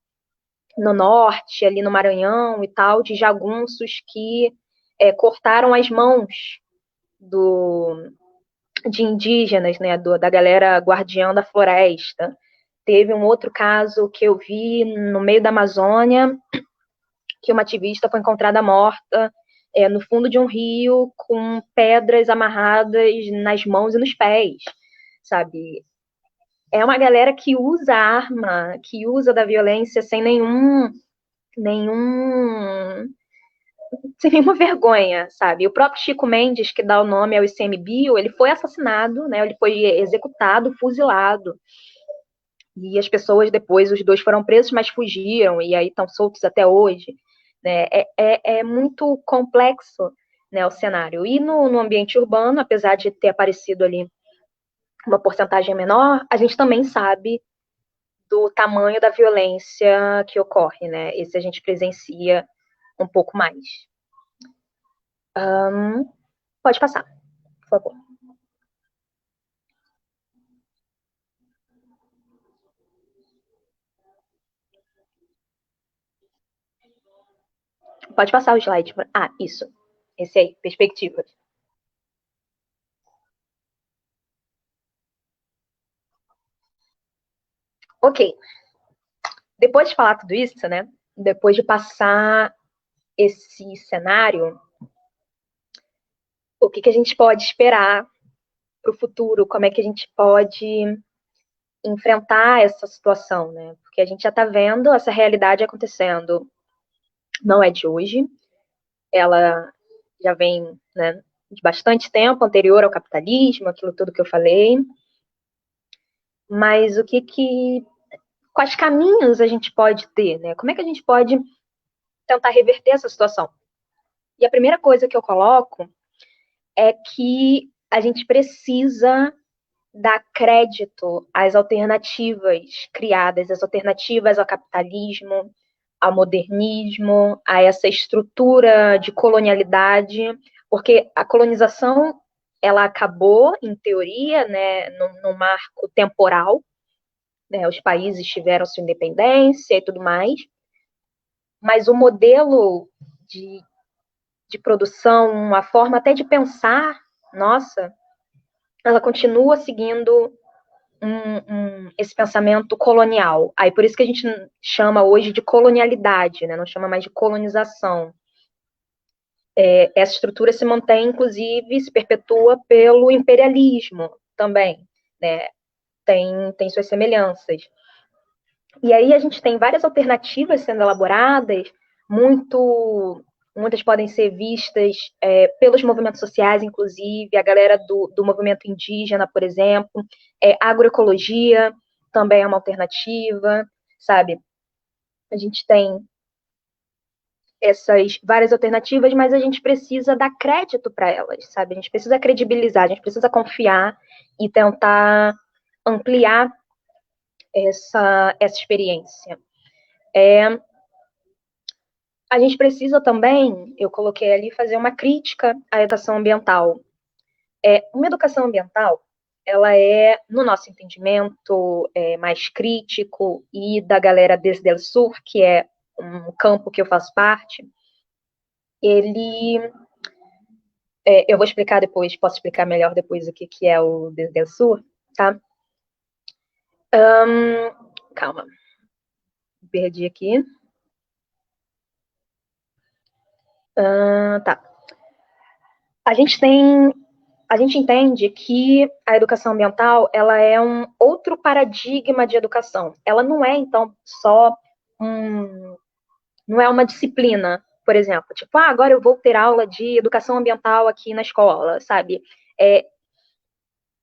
norte, ali no Maranhão e tal, de jagunços que cortaram as mãos de indígenas, né? Da galera guardiã da floresta. Teve um outro caso que eu vi no meio da Amazônia, que uma ativista foi encontrada morta no fundo de um rio com pedras amarradas nas mãos e nos pés, sabe? É uma galera que usa arma, que usa da violência sem nenhuma vergonha, sabe? O próprio Chico Mendes, que dá o nome ao ICMBio, ele foi assassinado, né? Ele foi executado, fuzilado. E as pessoas depois, os dois foram presos, mas fugiram, e aí estão soltos até hoje. Né? É muito complexo, né, o cenário. E no ambiente urbano, apesar de ter aparecido ali uma porcentagem menor, a gente também sabe do tamanho da violência que ocorre, né? Esse a gente presencia um pouco mais. Pode passar, por favor. Pode passar o slide. Ah, isso. Esse aí, perspectiva. Ok. Depois de falar tudo isso, né? Depois de passar esse cenário, o que a gente pode esperar para o futuro, como é que a gente pode enfrentar essa situação, né? Porque a gente já está vendo essa realidade acontecendo, não é de hoje, ela já vem, né, de bastante tempo anterior ao capitalismo, aquilo tudo que eu falei. Mas quais caminhos a gente pode ter, né? Como é que a gente pode tentar reverter essa situação? E a primeira coisa que eu coloco é que a gente precisa dar crédito às alternativas criadas, às alternativas ao capitalismo, ao modernismo, a essa estrutura de colonialidade, porque a colonização ela acabou, em teoria, né, no marco temporal, né, os países tiveram sua independência e tudo mais, mas o modelo de, de produção, a forma até de pensar, nossa, ela continua seguindo esse pensamento colonial. Aí por isso que a gente chama hoje de colonialidade, né? Não chama mais de colonização. Essa estrutura se mantém, inclusive, se perpetua pelo imperialismo também, né? Tem suas semelhanças. E aí a gente tem várias alternativas sendo elaboradas, muitas podem ser vistas pelos movimentos sociais, inclusive, a galera do movimento indígena, por exemplo, agroecologia também é uma alternativa, sabe? A gente tem essas várias alternativas, mas a gente precisa dar crédito para elas, sabe? A gente precisa credibilizar, a gente precisa confiar e tentar ampliar essa experiência. A gente precisa também, eu coloquei ali, fazer uma crítica à educação ambiental. Uma educação ambiental, ela é, no nosso entendimento, mais crítico, e da galera Desde el Sur, que é um campo que eu faço parte, ele... eu vou explicar depois, posso explicar melhor depois o que é o Desde el Sur, tá? Calma, perdi aqui. Tá. A gente entende que a educação ambiental ela é um outro paradigma de educação. Ela não é, então, só não é uma disciplina, por exemplo, tipo, agora eu vou ter aula de educação ambiental aqui na escola, sabe?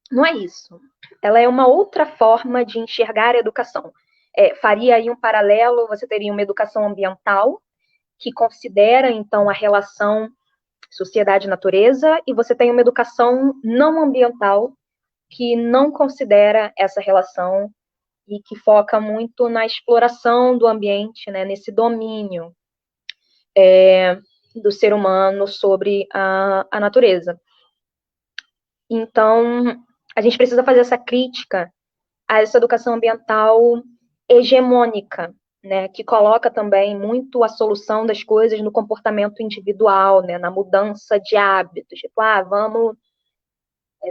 Não é isso. Ela é uma outra forma de enxergar a educação. Faria aí um paralelo, você teria uma educação ambiental, que considera, então, a relação sociedade e natureza, e você tem uma educação não ambiental, que não considera essa relação e que foca muito na exploração do ambiente, né, nesse domínio do ser humano sobre a natureza. Então, a gente precisa fazer essa crítica a essa educação ambiental hegemônica, né, que coloca também muito a solução das coisas no comportamento individual, né, na mudança de hábitos. Tipo, vamos,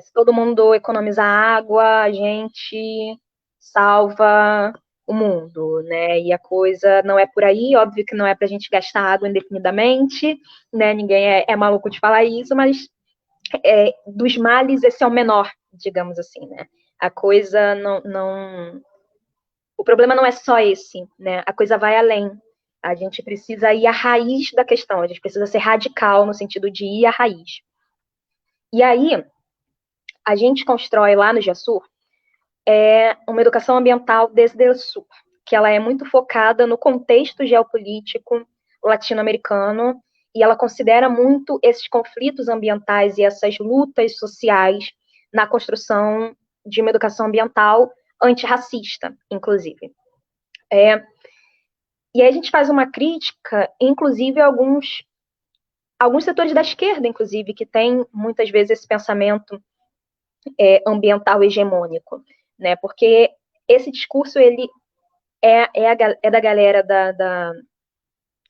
se todo mundo economizar água, a gente salva o mundo, né? E a coisa não é por aí, óbvio que não é para a gente gastar água indefinidamente, né? Ninguém é maluco de falar isso, mas dos males esse é o menor, digamos assim, né? A coisa não... O problema não é só esse, né? A coisa vai além. A gente precisa ir à raiz da questão, a gente precisa ser radical no sentido de ir à raiz. E aí, a gente constrói lá no GESUR uma educação ambiental desde o sul, que ela é muito focada no contexto geopolítico latino-americano, e ela considera muito esses conflitos ambientais e essas lutas sociais na construção de uma educação ambiental antirracista, inclusive. E aí a gente faz uma crítica, inclusive, a alguns setores da esquerda, inclusive, que tem muitas vezes esse pensamento ambiental hegemônico, né? Porque esse discurso ele é da galera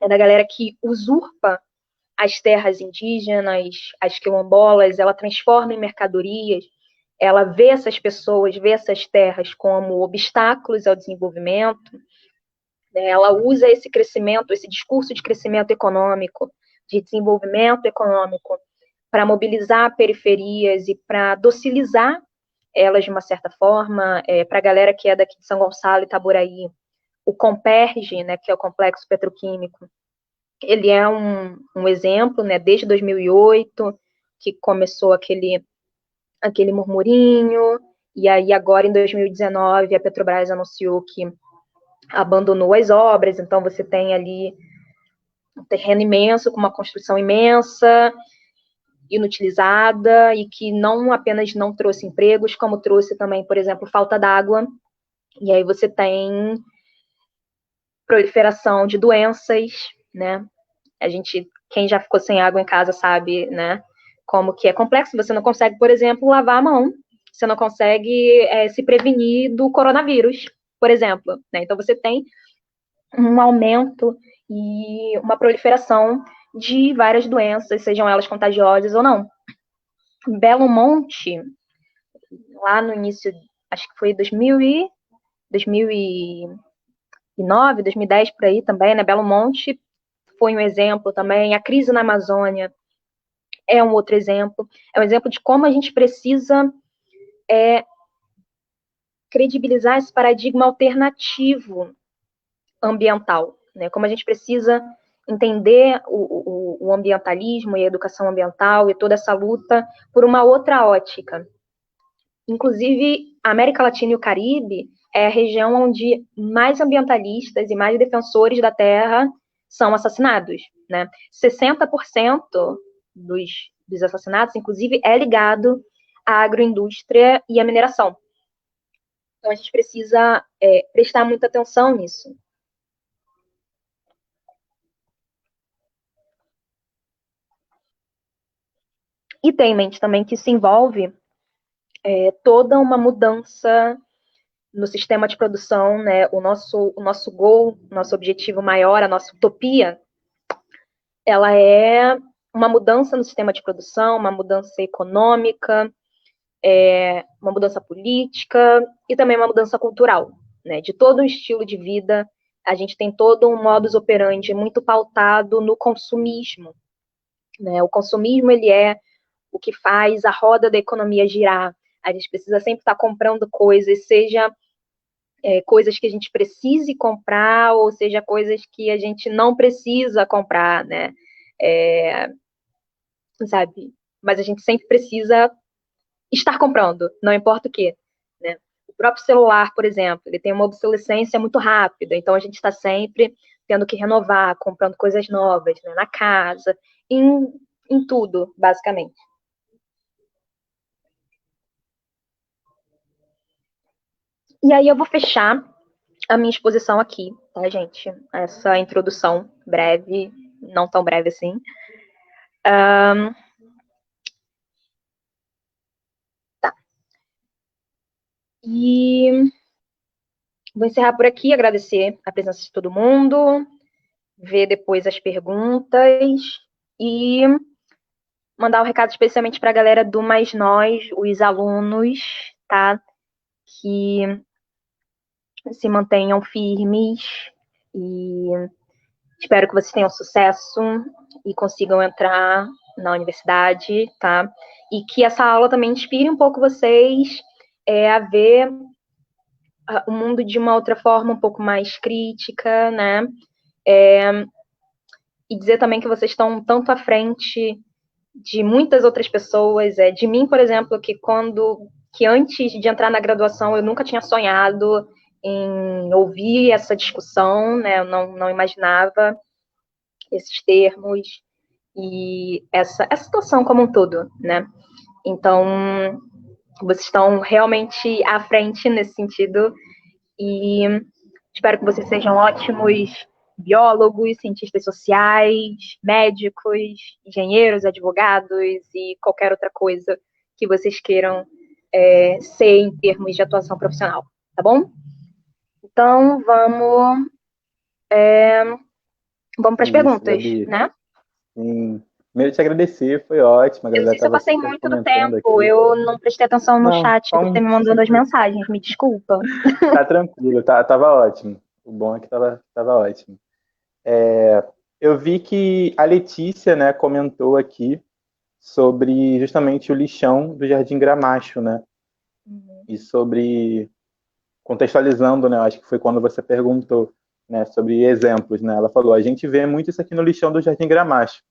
é da galera que usurpa as terras indígenas, as quilombolas, ela transforma em mercadorias, ela vê essas pessoas, vê essas terras como obstáculos ao desenvolvimento, né? Ela usa esse crescimento, esse discurso de crescimento econômico, de desenvolvimento econômico, para mobilizar periferias e para docilizar elas de uma certa forma. Para a galera que é daqui de São Gonçalo e Itaboraí, o Comperj, né, que é o Complexo Petroquímico, ele é um exemplo, né, desde 2008, que começou aquele murmurinho, e aí agora em 2019 a Petrobras anunciou que abandonou as obras, então você tem ali um terreno imenso, com uma construção imensa, inutilizada, e que não apenas não trouxe empregos, como trouxe também, por exemplo, falta d'água, e aí você tem proliferação de doenças, né? Quem já ficou sem água em casa sabe, né, como que é complexo. Você não consegue, por exemplo, lavar a mão, você não consegue se prevenir do coronavírus, por exemplo, né? Então você tem um aumento e uma proliferação de várias doenças, sejam elas contagiosas ou não. Belo Monte, lá no início, acho que foi 2009, 2010, por aí também, né? Belo Monte foi um exemplo também. A crise na Amazônia é um outro exemplo. É um exemplo de como a gente precisa credibilizar esse paradigma alternativo ambiental, né? Como a gente precisa entender o ambientalismo e a educação ambiental e toda essa luta por uma outra ótica. Inclusive, a América Latina e o Caribe é a região onde mais ambientalistas e mais defensores da terra são assassinados, né? 60% dos assassinatos, inclusive, é ligado à agroindústria e à mineração. Então, a gente precisa prestar muita atenção nisso. E ter em mente também que isso envolve toda uma mudança no sistema de produção, né? O nosso goal, nosso objetivo maior, a nossa utopia, ela é uma mudança no sistema de produção, uma mudança econômica, uma mudança política e também uma mudança cultural, né? De todo o estilo de vida. A gente tem todo um modus operandi muito pautado no consumismo, né? O consumismo, ele é o que faz a roda da economia girar. A gente precisa sempre estar comprando coisas, seja coisas que a gente precise comprar, ou seja, coisas que a gente não precisa comprar, né? Sabe? Mas a gente sempre precisa estar comprando, não importa o quê, né? O próprio celular, por exemplo, ele tem uma obsolescência muito rápida, então a gente está sempre tendo que renovar, comprando coisas novas, né? Na casa, em tudo, basicamente. E aí eu vou fechar a minha exposição aqui, tá, gente? Essa introdução breve, não tão breve assim. Tá. E vou encerrar por aqui, agradecer a presença de todo mundo, ver depois as perguntas e mandar um recado especialmente para a galera do Mais Nós, os alunos, tá? Que se mantenham firmes e espero que vocês tenham sucesso e consigam entrar na universidade, tá? E que essa aula também inspire um pouco vocês a ver o mundo de uma outra forma, um pouco mais crítica, né? E dizer também que vocês estão tanto à frente de muitas outras pessoas, de mim, por exemplo, que antes de entrar na graduação eu nunca tinha sonhado em ouvir essa discussão, né? Eu não imaginava esses termos e essa situação como um todo, né? Então, vocês estão realmente à frente nesse sentido e espero que vocês sejam ótimos biólogos, cientistas sociais, médicos, engenheiros, advogados e qualquer outra coisa que vocês queiram ser em termos de atuação profissional, tá bom? Então, vamos para as perguntas, Gabi. né? Sim. Primeiro te agradecer, foi ótimo. A Eu não galera sei se eu estava passei super muito do comentando tempo, aqui. eu não prestei atenção no Não, chat que você me mandando as mensagens, me desculpa. tá tranquilo, tava ótimo. O bom é que tava ótimo. Eu vi que a Letícia, né, comentou aqui sobre justamente o lixão do Jardim Gramacho, né? E sobre, contextualizando, né? Acho que foi quando você perguntou, né, sobre exemplos, né? Ela falou, a gente vê muito isso aqui no lixão do Jardim Gramacho.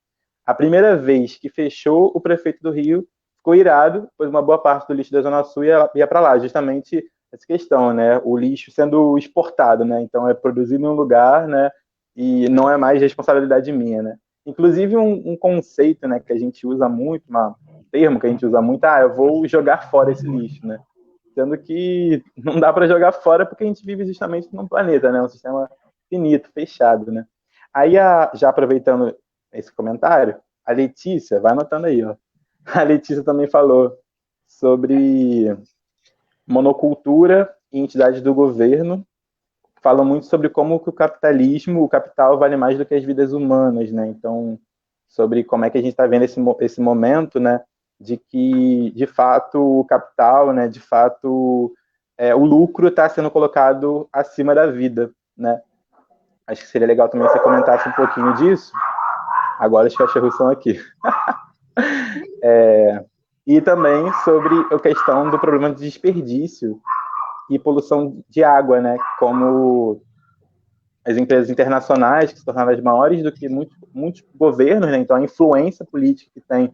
A primeira vez que fechou, o prefeito do Rio ficou irado, pois uma boa parte do lixo da Zona Sul ia para lá, justamente essa questão, né? O lixo sendo exportado, né? Então é produzido em um lugar, né? E não é mais responsabilidade minha, né? Inclusive um conceito, né, que a gente usa muito, um termo que a gente usa muito, eu vou jogar fora esse lixo, né? Sendo que não dá para jogar fora porque a gente vive justamente num planeta, né? Um sistema finito, fechado, né? Aí, já aproveitando esse comentário, a Letícia, vai anotando aí, ó. A Letícia também falou sobre monocultura e entidades do governo. Fala muito sobre como que o capital vale mais do que as vidas humanas, né? Então, sobre como é que a gente está vendo esse momento, né? De que, de fato, o capital, né? De fato, o lucro está sendo colocado acima da vida, né? Acho que seria legal também você comentasse um pouquinho disso. Agora os cachorros são aqui. E também sobre a questão do problema de desperdício e poluição de água, né? Como as empresas internacionais, que se tornaram as maiores do que muitos governos, né? Então a influência política que tem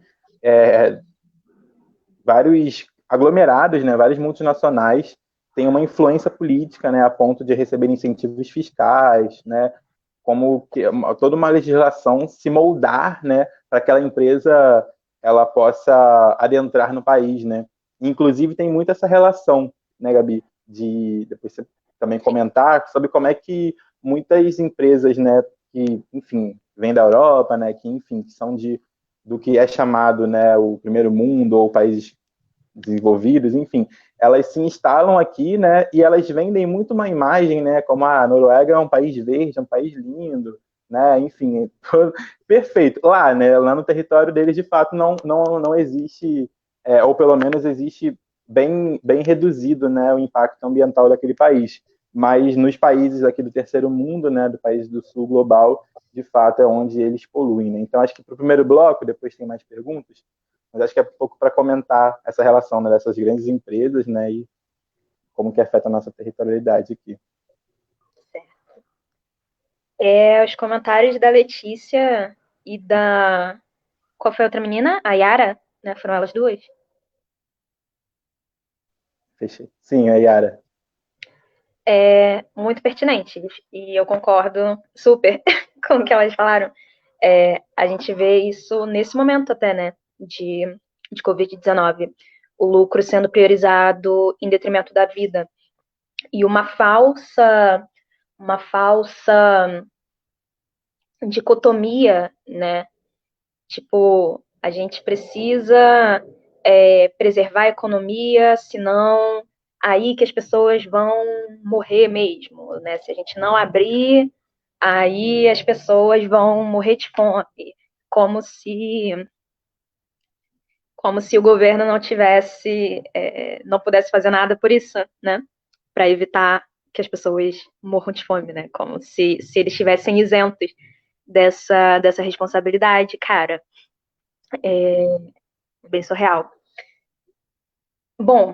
vários aglomerados, né? Vários multinacionais têm uma influência política, né? A ponto de receber incentivos fiscais, né? Como que toda uma legislação se moldar, né, para que aquela empresa ela possa adentrar no país, né? Inclusive tem muito essa relação, né, Gabi, de depois você também comentar sobre como é que muitas empresas, né, que, enfim, vêm da Europa, né, que, enfim, que são do que é chamado, né, o primeiro mundo ou países desenvolvidos, enfim, elas se instalam aqui, né, e elas vendem muito uma imagem, né, como a Noruega é um país verde, é um país lindo, né, enfim, perfeito. Lá, né, lá no território deles, de fato, não existe, ou pelo menos existe bem reduzido, né, o impacto ambiental daquele país. Mas nos países aqui do terceiro mundo, né, do país do sul global, de fato é onde eles poluem, né? Então acho que para o primeiro bloco, depois tem mais perguntas, mas acho que é pouco para comentar essa relação, né, dessas grandes empresas, né, e como que afeta a nossa territorialidade aqui. Os comentários da Letícia e da... Qual foi a outra menina? A Yara, né? Foram elas duas? Fechei. Sim, a Yara. Muito pertinentes. E eu concordo super com o que elas falaram. A gente vê isso nesse momento até, né? De Covid-19. O lucro sendo priorizado em detrimento da vida. E uma falsa dicotomia, né? Tipo, a gente precisa preservar a economia, senão aí que as pessoas vão morrer mesmo, né? Se a gente não abrir, aí as pessoas vão morrer de fome, como se o governo não tivesse, não pudesse fazer nada por isso, né? Para evitar que as pessoas morram de fome, né? Como se eles estivessem isentos dessa responsabilidade, cara. Bem surreal. Bom,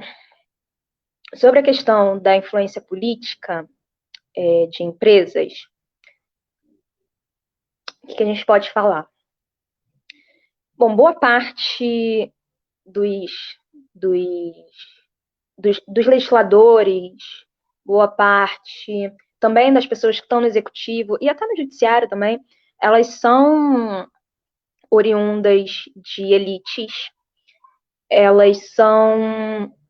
sobre a questão da influência política de empresas, o que a gente pode falar? Bom, boa parte dos legisladores, boa parte também das pessoas que estão no executivo e até no judiciário também, elas são oriundas de elites, elas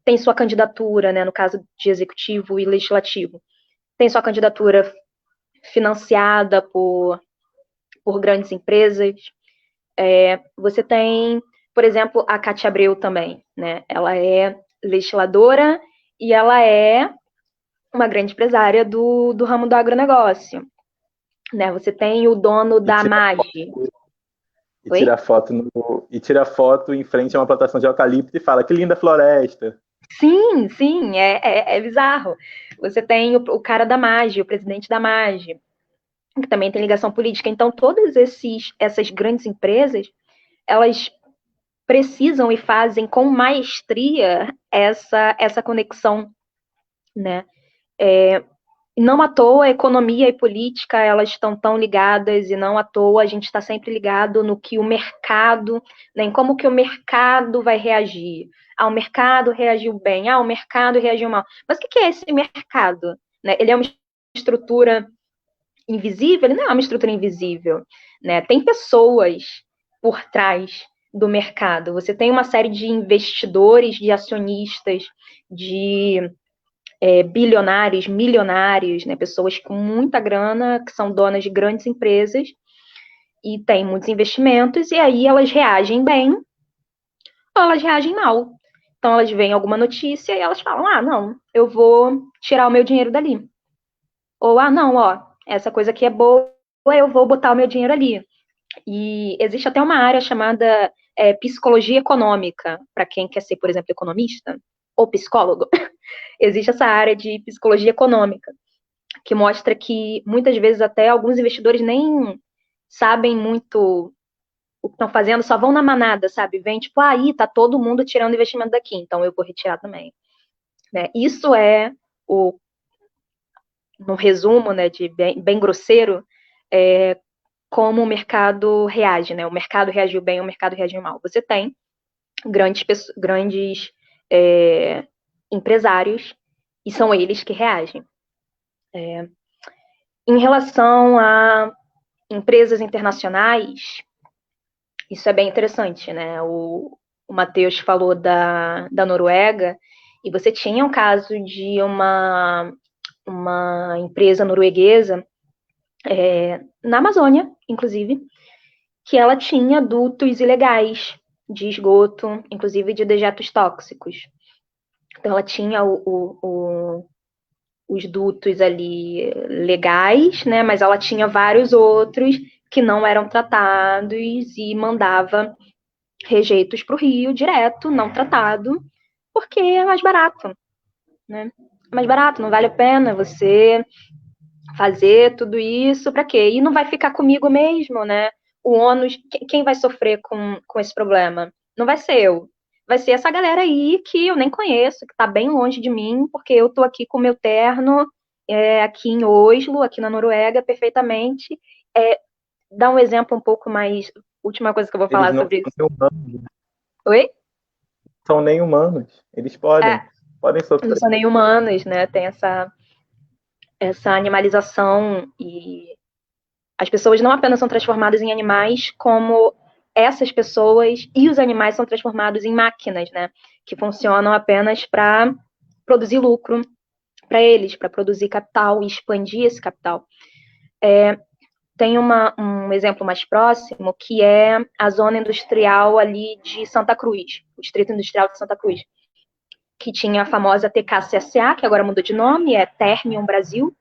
têm sua candidatura, né, no caso de executivo e legislativo, tem sua candidatura financiada por grandes empresas. Você tem, por exemplo, a Cátia Abreu também, né? Ela é legisladora e ela é uma grande empresária do ramo do agronegócio. Né? Você tem o dono da MAGE. E tira foto em frente a uma plantação de eucalipto e fala, que linda floresta. Sim, é bizarro. Você tem o cara da MAGE, o presidente da MAGE, que também tem ligação política. Então, todas essas grandes empresas, elas precisam e fazem com maestria essa conexão, né? Não à toa, a economia e política, elas estão tão ligadas, e não à toa a gente está sempre ligado no que o mercado, né, em como que o mercado vai reagir. O mercado reagiu bem, o mercado reagiu mal. Mas o que é esse mercado? Né? Ele é uma estrutura invisível? Ele não é uma estrutura invisível. Né? Tem pessoas por trás do mercado. Você tem uma série de investidores, de acionistas, de bilionários, milionários, né, pessoas com muita grana, que são donas de grandes empresas e têm muitos investimentos, e aí elas reagem bem ou elas reagem mal. Então elas veem alguma notícia e elas falam, não, eu vou tirar o meu dinheiro dali. Ou, não, essa coisa aqui é boa, eu vou botar o meu dinheiro ali. E existe até uma área chamada psicologia econômica, para quem quer ser, por exemplo, economista ou psicólogo. Existe essa área de psicologia econômica, que mostra que muitas vezes até alguns investidores nem sabem muito o que estão fazendo, só vão na manada, sabe? Vem tipo, aí tá todo mundo tirando investimento daqui, então eu vou retirar também. Né? Isso é no resumo, né, de bem grosseiro, como o mercado reage, né? O mercado reagiu bem, o mercado reagiu mal. Você tem grandes empresários e são eles que reagem. Em relação a empresas internacionais, isso é bem interessante, né? O Matheus falou da Noruega, e você tinha um caso de uma empresa norueguesa, na Amazônia, inclusive, que ela tinha dutos ilegais de esgoto, inclusive de dejetos tóxicos. Então, ela tinha os dutos ali legais, né? Mas ela tinha vários outros que não eram tratados e mandava rejeitos para o rio direto, não tratado, porque é mais barato, né? É mais barato, não vale a pena você fazer tudo isso para quê? E não vai ficar comigo mesmo, né? O ônus, quem vai sofrer com esse problema? Não vai ser eu. Vai ser essa galera aí que eu nem conheço, que está bem longe de mim, porque eu estou aqui com o meu terno, aqui em Oslo, aqui na Noruega, perfeitamente. Dá um exemplo um pouco mais. Última coisa que eu vou falar sobre isso. Humanos. Oi? São nem humanos. Eles podem sofrer. Não são nem humanos, né? Tem essa animalização, e as pessoas não apenas são transformadas em animais, como essas pessoas e os animais são transformados em máquinas, né? Que funcionam apenas para produzir lucro para eles, para produzir capital e expandir esse capital. Tem um exemplo mais próximo, que é a zona industrial ali de Santa Cruz, o Distrito Industrial de Santa Cruz, que tinha a famosa TKCSA, que agora mudou de nome, é Ternium Brasil,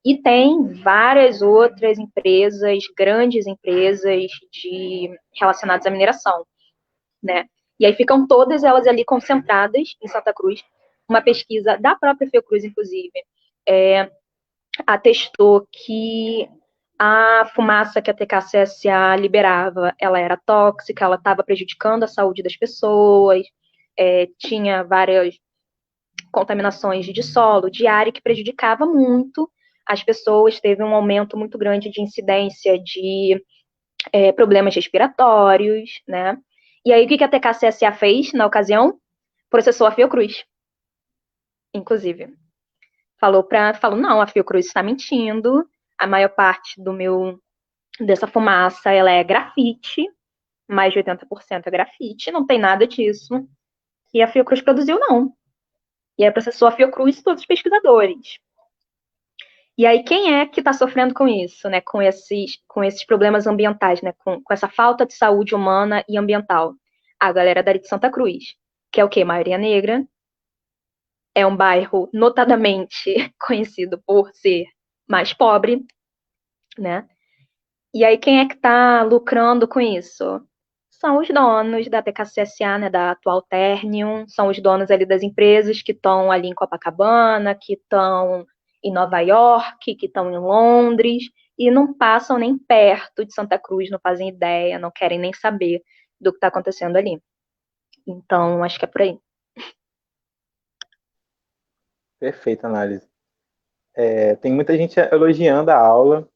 e tem várias outras empresas, grandes empresas relacionadas à mineração, né? E aí ficam todas elas ali concentradas em Santa Cruz. Uma pesquisa da própria Fiocruz, inclusive, atestou que a fumaça que a TKCSA liberava, ela era tóxica, ela estava prejudicando a saúde das pessoas, tinha várias contaminações de solo, de ar, que prejudicava muito as pessoas, teve um aumento muito grande de incidência de problemas respiratórios, né? E aí, o que a TKCSA fez na ocasião? Processou a Fiocruz, inclusive. Falou, não, a Fiocruz está mentindo, a maior parte dessa fumaça, ela é grafite, mais de 80% é grafite, não tem nada disso. E a Fiocruz produziu, não. E aí processou a Fiocruz e todos os pesquisadores. E aí, quem é que está sofrendo com isso, né? Com esses problemas ambientais, né? Com essa falta de saúde humana e ambiental? A galera dali de Santa Cruz, que é o quê? Maioria negra. É um bairro notadamente conhecido por ser mais pobre, né? E aí, quem é que está lucrando com isso? São os donos da TKCSA, né, da atual Ternium, são os donos ali das empresas que estão ali em Copacabana, que estão em Nova York, que estão em Londres, e não passam nem perto de Santa Cruz, não fazem ideia, não querem nem saber do que está acontecendo ali. Então, acho que é por aí. Perfeita análise. Tem muita gente elogiando a aula,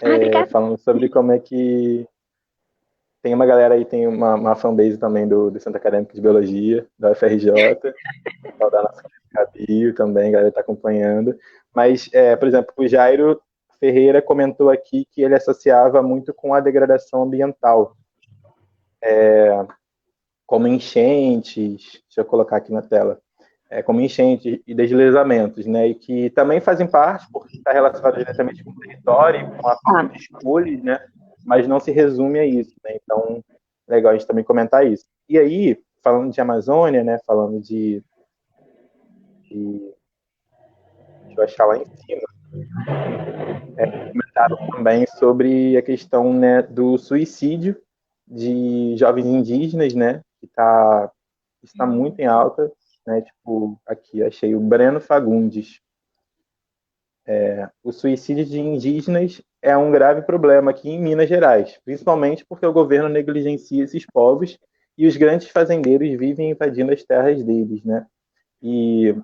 Obrigada. falando sobre como é que tem uma galera aí, tem uma fanbase também do Centro Acadêmico de Biologia, da UFRJ, da nossa Cabio também, a galera está acompanhando. Mas, por exemplo, o Jairo Ferreira comentou aqui que ele associava muito com a degradação ambiental, como enchentes, deixa eu colocar aqui na tela, como enchentes e deslizamentos, né? E que também fazem parte, porque está relacionado diretamente com o território, com a falta de escolhas, né? Mas não se resume a isso, né? Então, legal a gente também comentar isso. E aí, falando de Amazônia, né? Falando deixa eu achar lá em cima, comentaram também sobre a questão, né, do suicídio de jovens indígenas, né? Que está muito em alta, né? Tipo, aqui achei o Breno Fagundes. O suicídio de indígenas é um grave problema aqui em Minas Gerais, principalmente porque o governo negligencia esses povos e os grandes fazendeiros vivem invadindo as terras deles, né? E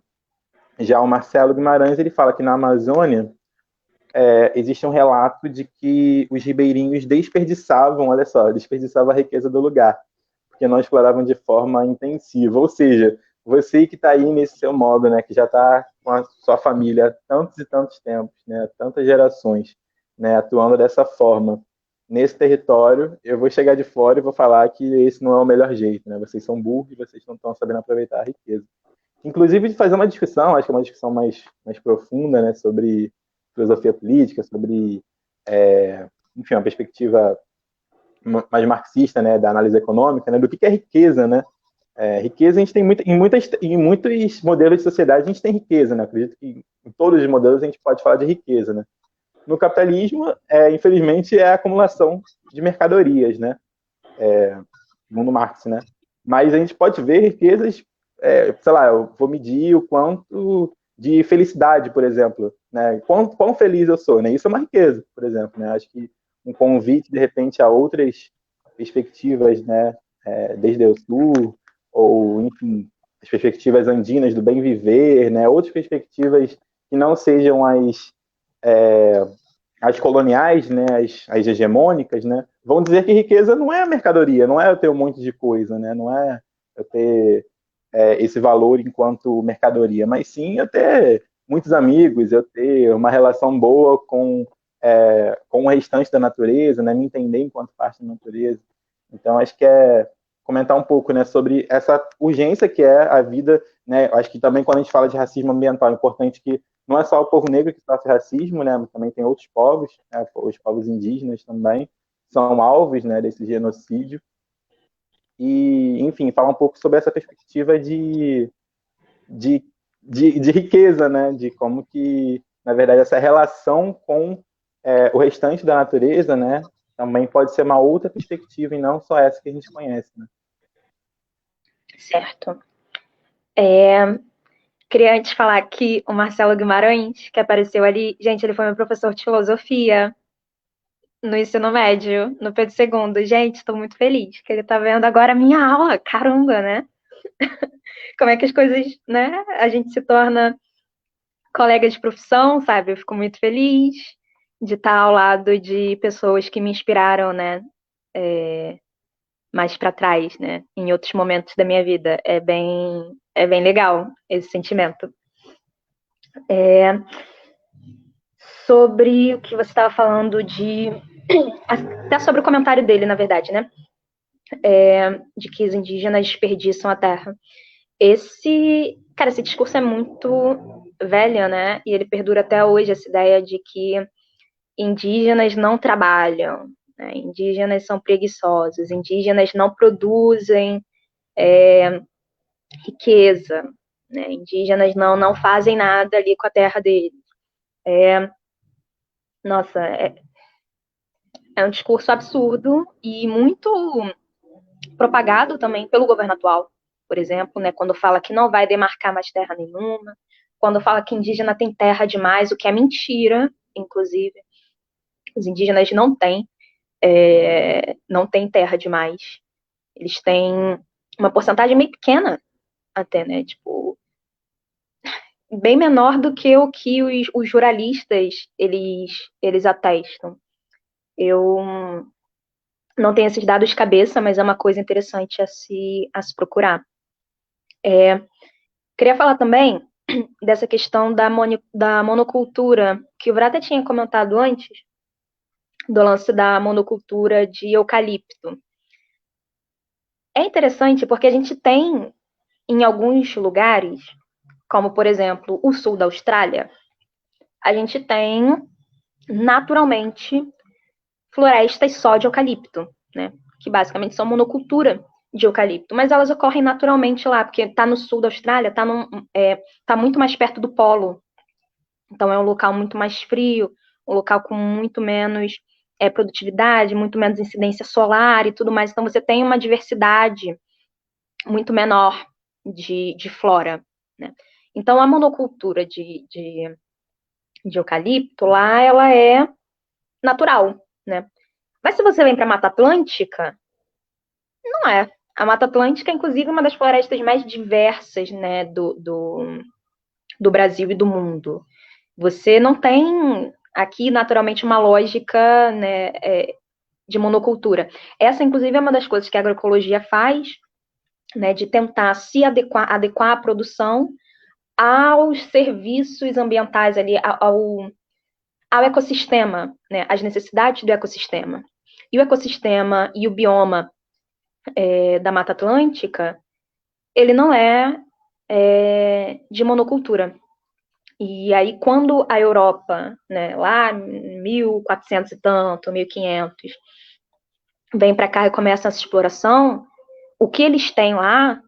já o Marcelo Guimarães ele fala que na Amazônia existe um relato de que os ribeirinhos desperdiçavam, olha só, desperdiçavam a riqueza do lugar, porque não exploravam de forma intensiva. Ou seja, você que está aí nesse seu modo, né, que já está com a sua família há tantos e tantos tempos, né, tantas gerações, né, atuando dessa forma nesse território, eu vou chegar de fora e vou falar que esse não é o melhor jeito, né? Vocês são burros e vocês não estão sabendo aproveitar a riqueza. Inclusive de fazer uma discussão, acho que é uma discussão mais profunda, né, sobre filosofia política, sobre, enfim, uma perspectiva mais marxista, né, da análise econômica, né, do que é riqueza, né? Riqueza a gente tem em muitos modelos de sociedade a gente tem riqueza, né? Acredito que em todos os modelos a gente pode falar de riqueza, né? No capitalismo, infelizmente, é a acumulação de mercadorias, né? Segundo Marx, né? Mas a gente pode ver riquezas, sei lá, eu vou medir o quanto de felicidade, por exemplo, né? Quão feliz eu sou, né? Isso é uma riqueza, por exemplo, né? Acho que um convite, de repente, a outras perspectivas, né? Desde o sul, ou, enfim, as perspectivas andinas do bem viver, né? Outras perspectivas que não sejam as coloniais, né, as hegemônicas, né, vão dizer que riqueza não é mercadoria, não é eu ter um monte de coisa, né, não é eu ter esse valor enquanto mercadoria, mas sim eu ter muitos amigos, eu ter uma relação boa com o restante da natureza, né, me entender enquanto parte da natureza. Então, acho que comentar um pouco, né, sobre essa urgência que é a vida, né, acho que também quando a gente fala de racismo ambiental, é importante que não é só o povo negro que sofre racismo, né, mas também tem outros povos, né, os povos indígenas também são alvos, né, desse genocídio. E, enfim, falar um pouco sobre essa perspectiva de riqueza, né, de como que, na verdade, essa relação com o restante da natureza, né, também pode ser uma outra perspectiva e não só essa que a gente conhece, né? Certo. Queria antes falar que o Marcelo Guimarães, que apareceu ali, gente, ele foi meu professor de filosofia no ensino médio, no Pedro II. Gente, estou muito feliz que ele está vendo agora a minha aula. Caramba, né? Como é que as coisas, né? A gente se torna colega de profissão, sabe? Eu fico muito feliz de estar ao lado de pessoas que me inspiraram, né? Mais para trás, né? Em outros momentos da minha vida. É bem legal esse sentimento. Sobre o que você estava falando até sobre o comentário dele, na verdade, né? De que os indígenas desperdiçam a terra. Cara, esse discurso é muito velho, né? E ele perdura até hoje, essa ideia de que indígenas não trabalham, né? Indígenas são preguiçosos, indígenas não produzem riqueza, né? Indígenas não fazem nada ali com a terra deles. Nossa, é um discurso absurdo e muito propagado também pelo governo atual, por exemplo, né, quando fala que não vai demarcar mais terra nenhuma, quando fala que indígena tem terra demais, o que é mentira, inclusive. Os indígenas não têm terra demais. Eles têm uma porcentagem meio pequena até, né? Tipo, bem menor do que o que os jornalistas eles atestam. Eu não tenho esses dados de cabeça, mas é uma coisa interessante a se procurar. Queria falar também dessa questão da monocultura, que o Vrata tinha comentado antes, do lance da monocultura de eucalipto. É interessante porque a gente tem, em alguns lugares, como, por exemplo, o sul da Austrália, a gente tem, naturalmente, florestas só de eucalipto, né? Que basicamente são monocultura de eucalipto, mas elas ocorrem naturalmente lá, porque está no sul da Austrália, tá muito mais perto do polo, então é um local muito mais frio, um local com muito menos produtividade, muito menos incidência solar e tudo mais, então você tem uma diversidade muito menor de flora, né? Então a monocultura de eucalipto lá, ela é natural, né? Mas se você vem para a Mata Atlântica, não é. A Mata Atlântica é, inclusive, uma das florestas mais diversas, né, do Brasil e do mundo. Você não tem aqui, naturalmente, uma lógica, né, de monocultura. Essa, inclusive, é uma das coisas que a agroecologia faz, né, de tentar se adequar à produção aos serviços ambientais ali, ao ecossistema, né, às necessidades do ecossistema. E o ecossistema e o bioma da Mata Atlântica, ele não é de monocultura. E aí, quando a Europa, né, lá 1400 e tanto, 1500, vem para cá e começa essa exploração, o que eles têm lá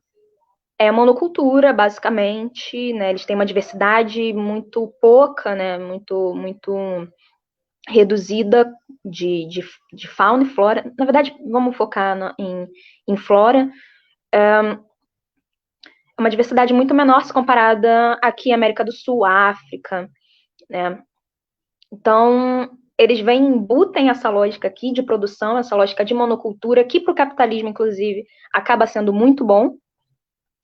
é monocultura, basicamente, né? Eles têm uma diversidade muito pouca, né? Muito reduzida de fauna e flora. Na verdade, vamos focar em flora. É uma diversidade muito menor se comparada aqui à América do Sul, África, né? Então, eles embutem essa lógica aqui de produção, essa lógica de monocultura, que para o capitalismo, inclusive, acaba sendo muito bom,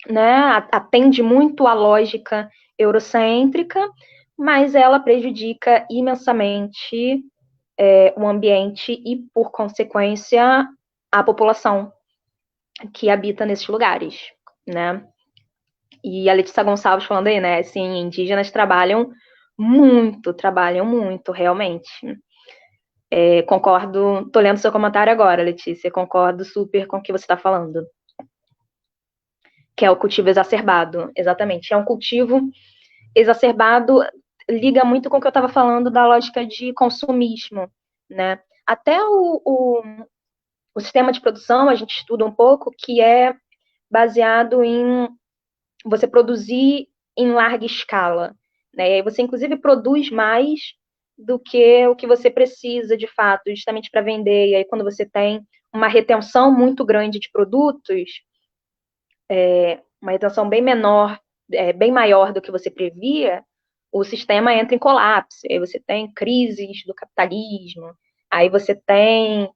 né? Atende muito à lógica eurocêntrica, mas ela prejudica imensamente o ambiente e, por consequência, a população que habita nesses lugares, né? E a Letícia Gonçalves falando aí, né? Assim, indígenas trabalham muito, realmente. Concordo, tô lendo seu comentário agora, Letícia, concordo super com o que você está falando. Que é o cultivo exacerbado, exatamente. É um cultivo exacerbado, liga muito com o que eu estava falando da lógica de consumismo, né? Até o sistema de produção, a gente estuda um pouco, que é baseado em você produzir em larga escala, né? E aí você, inclusive, produz mais do que o que você precisa, de fato, justamente para vender. E aí, quando você tem uma retenção muito grande de produtos, uma retenção bem menor, bem maior do que você previa, o sistema entra em colapso. Aí você tem crises do capitalismo, aí você tem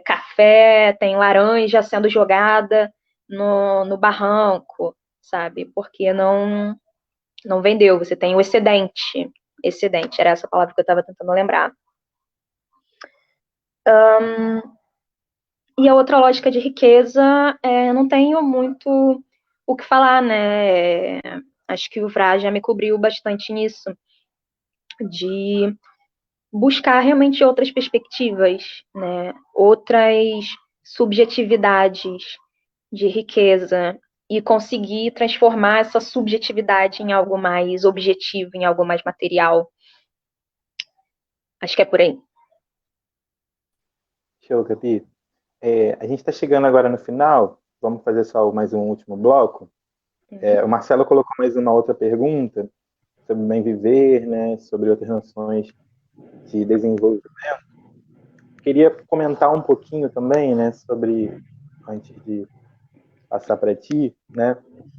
café, tem laranja sendo jogada no barranco, sabe? Porque não vendeu, você tem o excedente. Excedente, era essa palavra que eu estava tentando lembrar. E a outra lógica de riqueza, não tenho muito o que falar, né? Acho que o Vrá já me cobriu bastante nisso, de buscar realmente outras perspectivas, né? Outras subjetividades de riqueza e conseguir transformar essa subjetividade em algo mais objetivo, em algo mais material. Acho que é por aí. Show, Gabi. A gente está chegando agora no final, vamos fazer só mais um último bloco. O Marcelo colocou mais uma outra pergunta sobre bem viver, né, sobre outras noções de desenvolvimento. Queria comentar um pouquinho também, né, sobre, antes de passar para ti, né,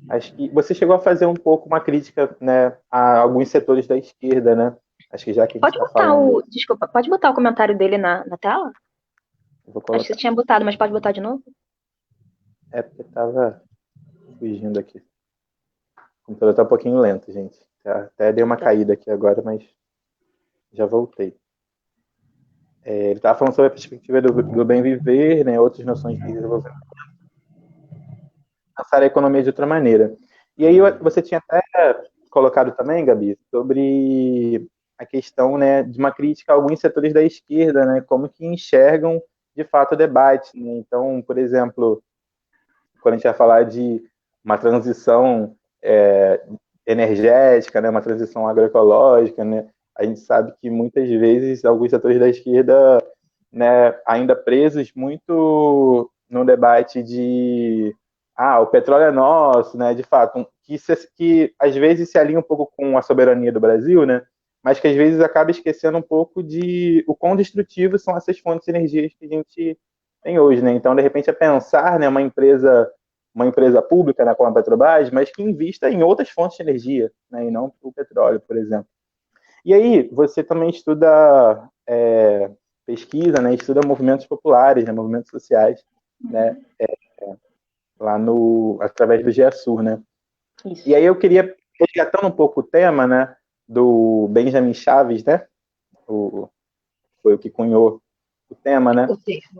acho que você chegou a fazer um pouco uma crítica, né, a alguns setores da esquerda, né, acho que já que a gente está falando... Desculpa, pode botar o comentário dele na tela? Vou Acho que colocar. você tinha botado, mas pode botar de novo? É porque tava fugindo aqui. O computador tá um pouquinho lento, gente. Até dei uma caída aqui agora, mas já voltei. Ele estava falando sobre a perspectiva do bem viver, né, outras noções de desenvolvimento, pensar a economia de outra maneira. E aí você tinha até colocado também, Gabi, sobre a questão, né, de uma crítica a alguns setores da esquerda, né, como que enxergam de fato o debate. Né? Então, por exemplo, quando a gente vai falar de uma transição energética, né, uma transição agroecológica, né, a gente sabe que muitas vezes alguns setores da esquerda, né, ainda presos muito no debate de o petróleo é nosso, né, de fato, que às vezes se alinha um pouco com a soberania do Brasil, né, mas que às vezes acaba esquecendo um pouco de o quão destrutivos são essas fontes de energia que a gente tem hoje, né? Então, de repente, é pensar, né, uma empresa pública, né, como a Petrobras, mas que invista em outras fontes de energia, né, e não o petróleo, por exemplo. E aí, você também estuda pesquisa, né, estuda movimentos populares, né, movimentos sociais, né, lá através do GESUR, né? Isso. E aí eu queria, resgatando um pouco o tema, né, do Benjamin Chaves, né, foi o que cunhou o tema, né?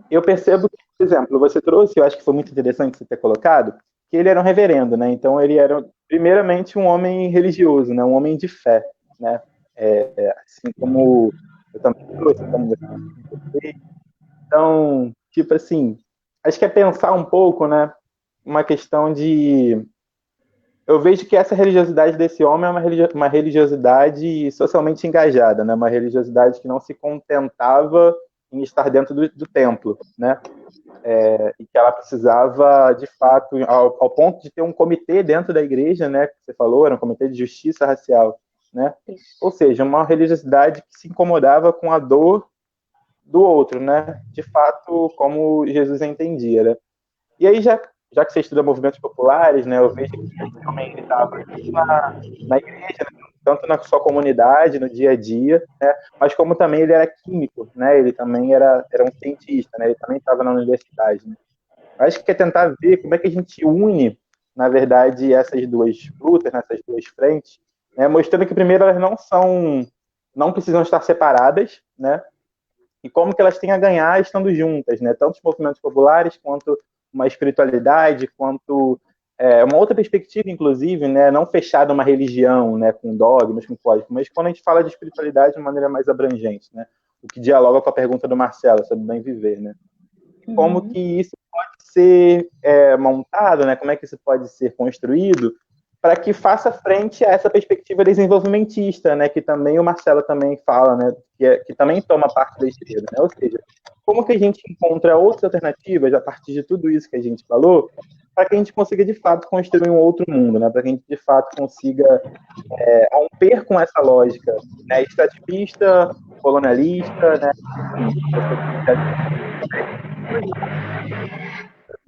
Eu percebo que, por exemplo, você trouxe, eu acho que foi muito interessante você ter colocado, que ele era um reverendo, né? Então ele era, primeiramente, um homem religioso, né? Um homem de fé, né? Assim como eu também trouxe, como você. Então, tipo assim, acho que é pensar um pouco, né? Uma questão de eu vejo que essa religiosidade desse homem é uma religiosidade socialmente engajada, né? Uma religiosidade que não se contentava em estar dentro do templo, né? E que ela precisava, de fato, ao ponto de ter um comitê dentro da igreja, né? Que você falou, era um comitê de justiça racial, né? Ou seja, uma religiosidade que se incomodava com a dor do outro, né? De fato, como Jesus entendia, né? E aí, já que você estuda movimentos populares, né, eu vejo que ele também estava na igreja, né, tanto na sua comunidade, no dia a dia, né, mas como também ele era químico, né, ele também era um cientista, né, ele também estava na universidade. Né. Acho que é tentar ver como é que a gente une, na verdade, essas duas lutas, nessas duas frentes, né, mostrando que, primeiro, elas não precisam estar separadas, né, e como que elas têm a ganhar estando juntas, né? Tanto os movimentos populares quanto uma espiritualidade, quanto uma outra perspectiva, inclusive, né? Não fechada uma religião, né? Com dogmas, com códigos, mas quando a gente fala de espiritualidade de maneira mais abrangente, né? O que dialoga com a pergunta do Marcelo sobre bem viver, né? Como que isso pode ser montado, né? Como é que isso pode ser construído para que faça frente a essa perspectiva desenvolvimentista, né, que também o Marcelo também fala, né, que também toma parte da esquerda, né, ou seja, como que a gente encontra outras alternativas a partir de tudo isso que a gente falou, para que a gente consiga de fato construir um outro mundo, né, para que a gente de fato consiga romper com essa lógica, né, extrativista, colonialista, né,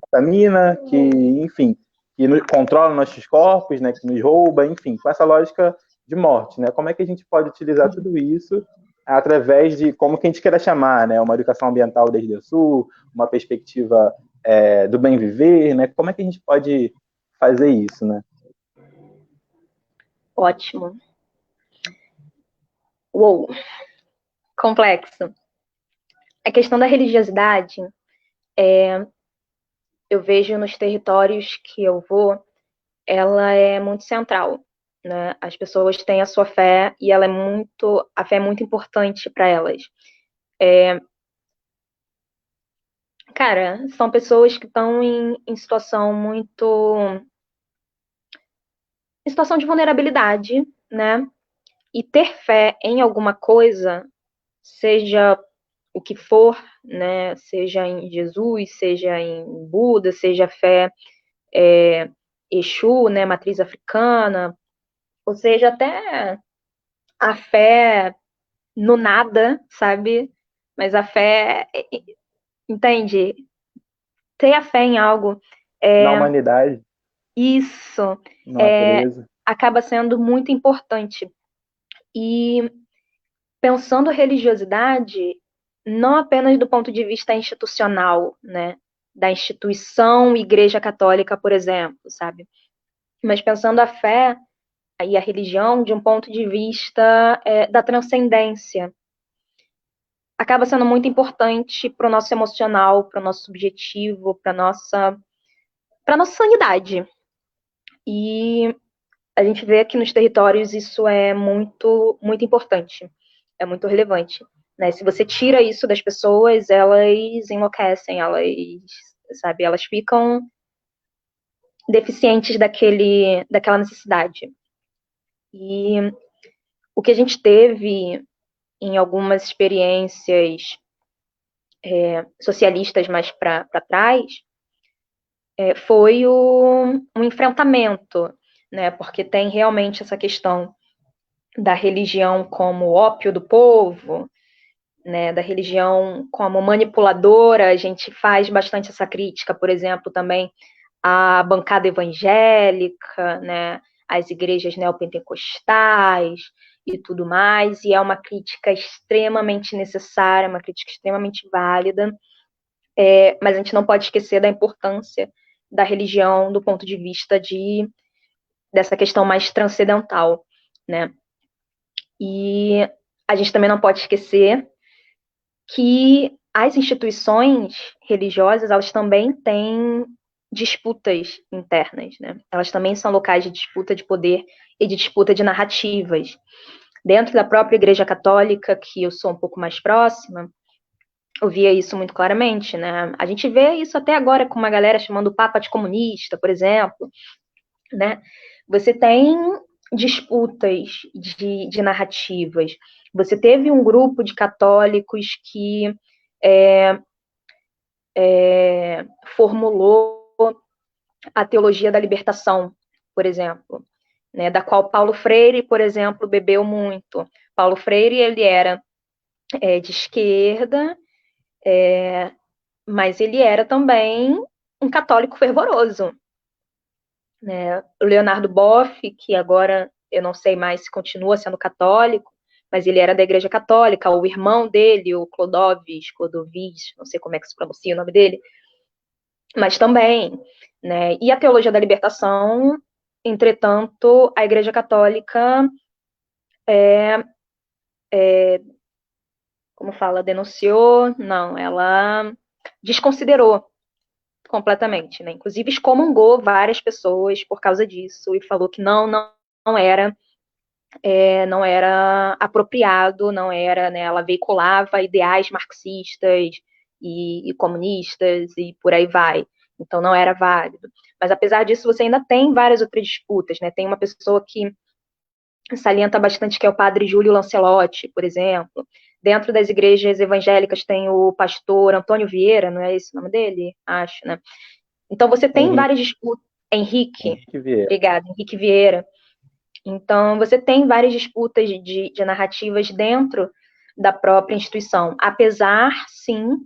vitamina, que, enfim, que controla nossos corpos, né, que nos rouba, enfim, com essa lógica de morte, né? Como é que a gente pode utilizar tudo isso através de, como que a gente queira chamar, né? Uma educação ambiental desde o sul, uma perspectiva do bem viver, né? Como é que a gente pode fazer isso, né? Ótimo. Uou, complexo. A questão da religiosidade, eu vejo nos territórios que eu vou, ela é muito central, né? As pessoas têm a sua fé e a fé é muito importante para elas. Cara, são pessoas que estão em situação em situação de vulnerabilidade, né? E ter fé em alguma coisa, seja o que for, né? Seja em Jesus, seja em Buda, seja fé Exu, né? Matriz africana, ou seja, até a fé no nada, sabe? Mas a fé, entende? Ter a fé em algo. Na humanidade. Isso. Na natureza. Acaba sendo muito importante. E pensando a religiosidade, não apenas do ponto de vista institucional, né? da instituição Igreja Católica, por exemplo, sabe? Mas pensando a fé e a religião de um ponto de vista da transcendência, acaba sendo muito importante para o nosso emocional, para o nosso subjetivo, para nossa sanidade. E a gente vê que nos territórios isso é muito, muito importante, é muito relevante. Né? Se você tira isso das pessoas, elas enlouquecem, elas ficam deficientes daquela necessidade. E o que a gente teve em algumas experiências socialistas mais para trás foi um enfrentamento, né? Porque tem realmente essa questão da religião como ópio do povo, né? Da religião como manipuladora. A gente faz bastante essa crítica, por exemplo, também à bancada evangélica, né? Às igrejas neopentecostais e tudo mais, e é uma crítica extremamente necessária, uma crítica extremamente válida, mas a gente não pode esquecer da importância da religião do ponto de vista dessa questão mais transcendental, né? E a gente também não pode esquecer que as instituições religiosas, elas também têm disputas internas, né? Elas também são locais de disputa de poder e de disputa de narrativas. Dentro da própria Igreja Católica, que eu sou um pouco mais próxima, eu via isso muito claramente, né? A gente vê isso até agora com uma galera chamando o Papa de comunista, por exemplo, né? Você tem disputas de narrativas. Você teve um grupo de católicos que formulou a teologia da libertação, por exemplo, né? Da qual Paulo Freire, por exemplo, bebeu muito. Paulo Freire, ele era de esquerda, mas ele era também um católico fervoroso, né? O Leonardo Boff, que agora eu não sei mais se continua sendo católico, mas ele era da Igreja Católica, o irmão dele, o Clodovis, não sei como é que se pronuncia o nome dele, mas também, né? E a teologia da libertação, entretanto, a Igreja Católica como fala, denunciou? Não, ela desconsiderou completamente, né? Inclusive excomungou várias pessoas por causa disso e falou que não era não era apropriado, não era, né? Ela veiculava ideais marxistas e comunistas e por aí vai. Então não era válido. Mas apesar disso, você ainda tem várias outras disputas, né? Tem uma pessoa que salienta bastante que é o padre Júlio Lancelotti, por exemplo. Dentro das igrejas evangélicas tem o pastor Antônio Vieira, não é esse o nome dele? Acho, né? Então você tem várias disputas. Henrique Vieira. Obrigada, Henrique Vieira. Então você tem várias disputas de narrativas dentro da própria instituição, apesar, sim,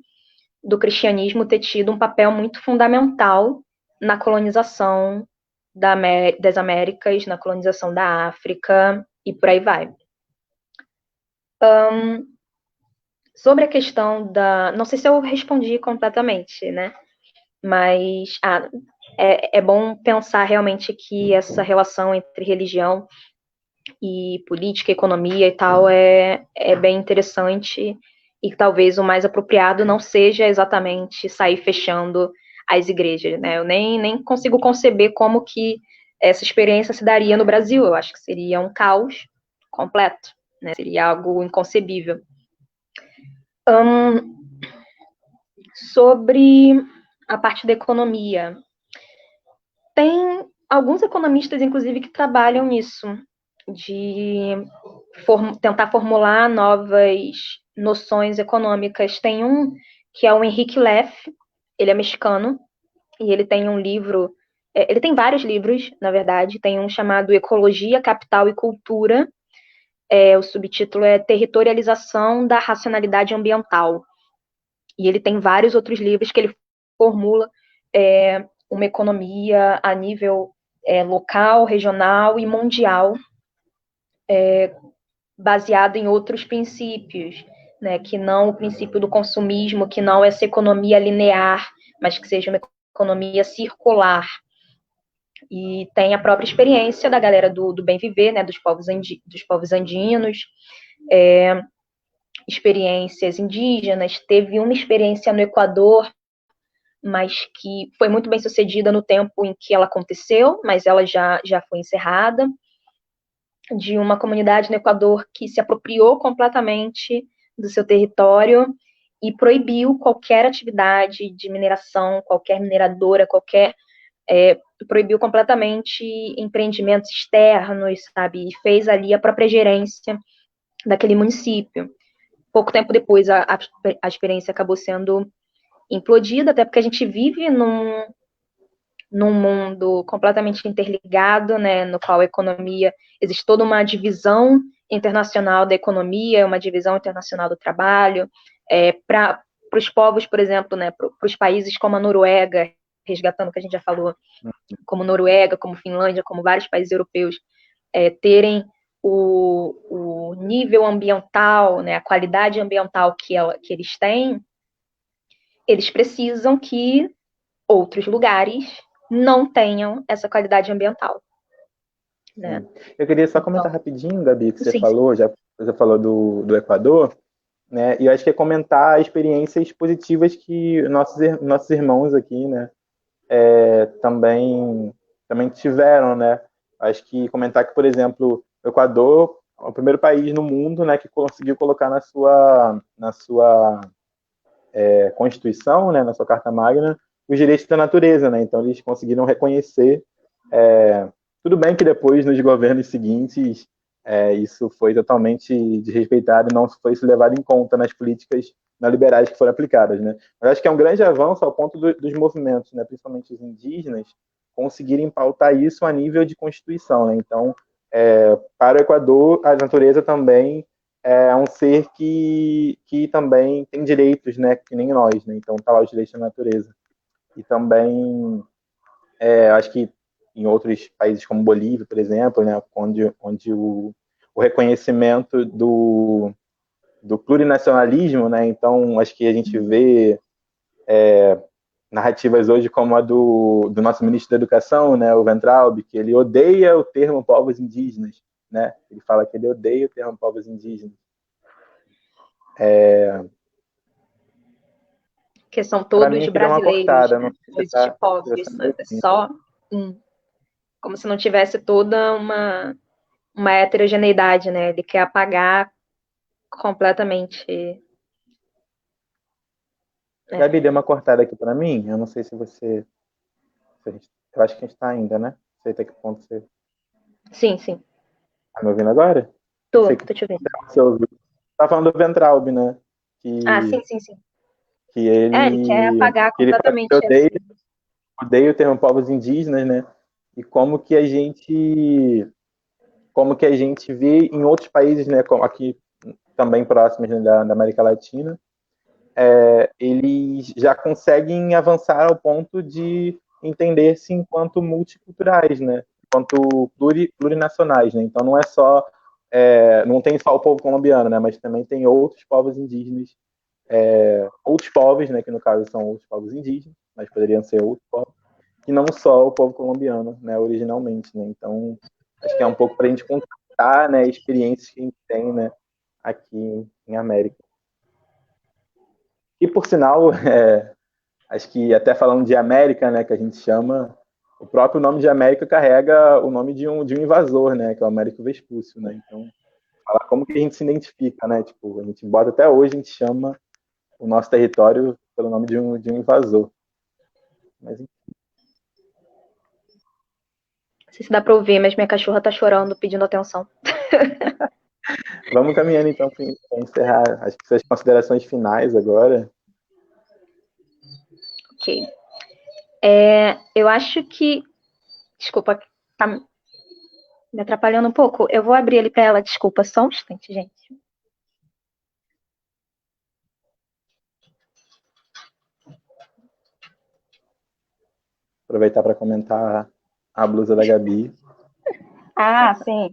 do cristianismo ter tido um papel muito fundamental na colonização das Américas, na colonização da África e por aí vai. Sobre a questão da... Não sei se eu respondi completamente, né? Mas é bom pensar realmente que essa relação entre religião e política, economia e tal é bem interessante e que talvez o mais apropriado não seja exatamente sair fechando as igrejas, né? Eu nem consigo conceber como que essa experiência se daria no Brasil. Eu acho que seria um caos completo, né? Seria algo inconcebível. Sobre a parte da economia, tem alguns economistas, inclusive, que trabalham nisso, de tentar formular novas noções econômicas. Tem um que é o Henrique Leff, ele é mexicano, e ele tem um livro, ele tem vários livros, na verdade, tem um chamado Ecologia, Capital e Cultura, o subtítulo é Territorialização da Racionalidade Ambiental. E ele tem vários outros livros que ele formula uma economia a nível local, regional e mundial, baseado em outros princípios, né, que não o princípio do consumismo, que não essa economia linear mas que seja uma economia circular. E tem a própria experiência da galera do bem viver, né, dos povos andinos, experiências indígenas. Teve uma experiência no Equador, mas que foi muito bem sucedida no tempo em que ela aconteceu, mas ela já foi encerrada, de uma comunidade no Equador que se apropriou completamente do seu território e proibiu qualquer atividade de mineração, qualquer mineradora, proibiu completamente empreendimentos externos, sabe, e fez ali a própria gerência daquele município. Pouco tempo depois, a experiência acabou sendo implodida, até porque a gente vive num mundo completamente interligado, né, no qual a economia, existe toda uma divisão internacional da economia, uma divisão internacional do trabalho, para os povos, por exemplo, né, para os países como a Noruega, resgatando o que a gente já falou, como Noruega, como Finlândia, como vários países europeus, terem o nível ambiental, né, a qualidade ambiental que eles têm, eles precisam que outros lugares não tenham essa qualidade ambiental. Né? Eu queria só comentar rapidinho, Gabi, que você sim, falou, já você falou do Equador, né? E eu acho que é comentar experiências positivas que nossos irmãos aqui, né, também tiveram, né? Acho que comentar que, por exemplo, o Equador é o primeiro país no mundo, né, que conseguiu colocar na sua Constituição, né, na sua Carta Magna, os direitos da natureza, né? Então eles conseguiram reconhecer. Tudo bem que depois, nos governos seguintes, isso foi totalmente desrespeitado e não foi isso levado em conta nas políticas neoliberais que foram aplicadas, né? Mas acho que é um grande avanço ao ponto dos movimentos, né, principalmente os indígenas, conseguirem pautar isso a nível de Constituição, né? Então, para o Equador, a natureza também é um ser que também tem direitos, né, que nem nós, né? Então, tá lá os direitos da natureza. E também, acho que em outros países como Bolívia, por exemplo, né, onde o reconhecimento do plurinacionalismo, né? Então, acho que a gente vê narrativas hoje como a do nosso ministro da Educação, né, o Weintraub, que ele odeia o termo povos indígenas, né? Ele fala que ele odeia o termo povos indígenas. Que são todos mim, brasileiros, cortada, né? Não existe povos, é só como se não tivesse toda uma heterogeneidade, né? Ele quer apagar completamente. Gabi, deu uma cortada aqui para mim. Eu não sei se você. Eu acho que a gente está ainda, né? Não sei até que ponto você. Sim, sim. Tá me ouvindo agora? Tô te ouvindo. Você ouviu? Tá falando do Weintraub, né? Sim. Que ele quer apagar completamente. Ele odeia o termo povos indígenas, né? E como que a gente vê em outros países, né? Como aqui também próximos, né, da América Latina, eles já conseguem avançar ao ponto de entender-se enquanto multiculturais, né? Enquanto plurinacionais, né? Então não é só não tem só o povo colombiano, né? Mas também tem outros povos indígenas, outros povos, né? Que no caso são outros povos indígenas, mas poderiam ser outros povos, que não só o povo colombiano, né? Originalmente, né? Então acho que é um pouco para a gente contar, né? Experiências que a gente tem, né? Aqui em América. E por sinal, acho que até falando de América, né, que a gente chama, o próprio nome de América carrega o nome de um invasor, né, que é o Américo Vespúcio, né? Então, falar como que a gente se identifica, né? Tipo, a gente bota até hoje, a gente chama o nosso território pelo nome de um invasor. Mas, não sei se dá para ouvir, mas minha cachorra tá chorando, pedindo atenção. Vamos caminhando então para encerrar. Acho que suas considerações finais agora. Ok. Eu acho que. Desculpa, tá me atrapalhando um pouco. Eu vou abrir ali para ela, desculpa, só um instante, gente. Aproveitar para comentar a blusa da Gabi. Sim.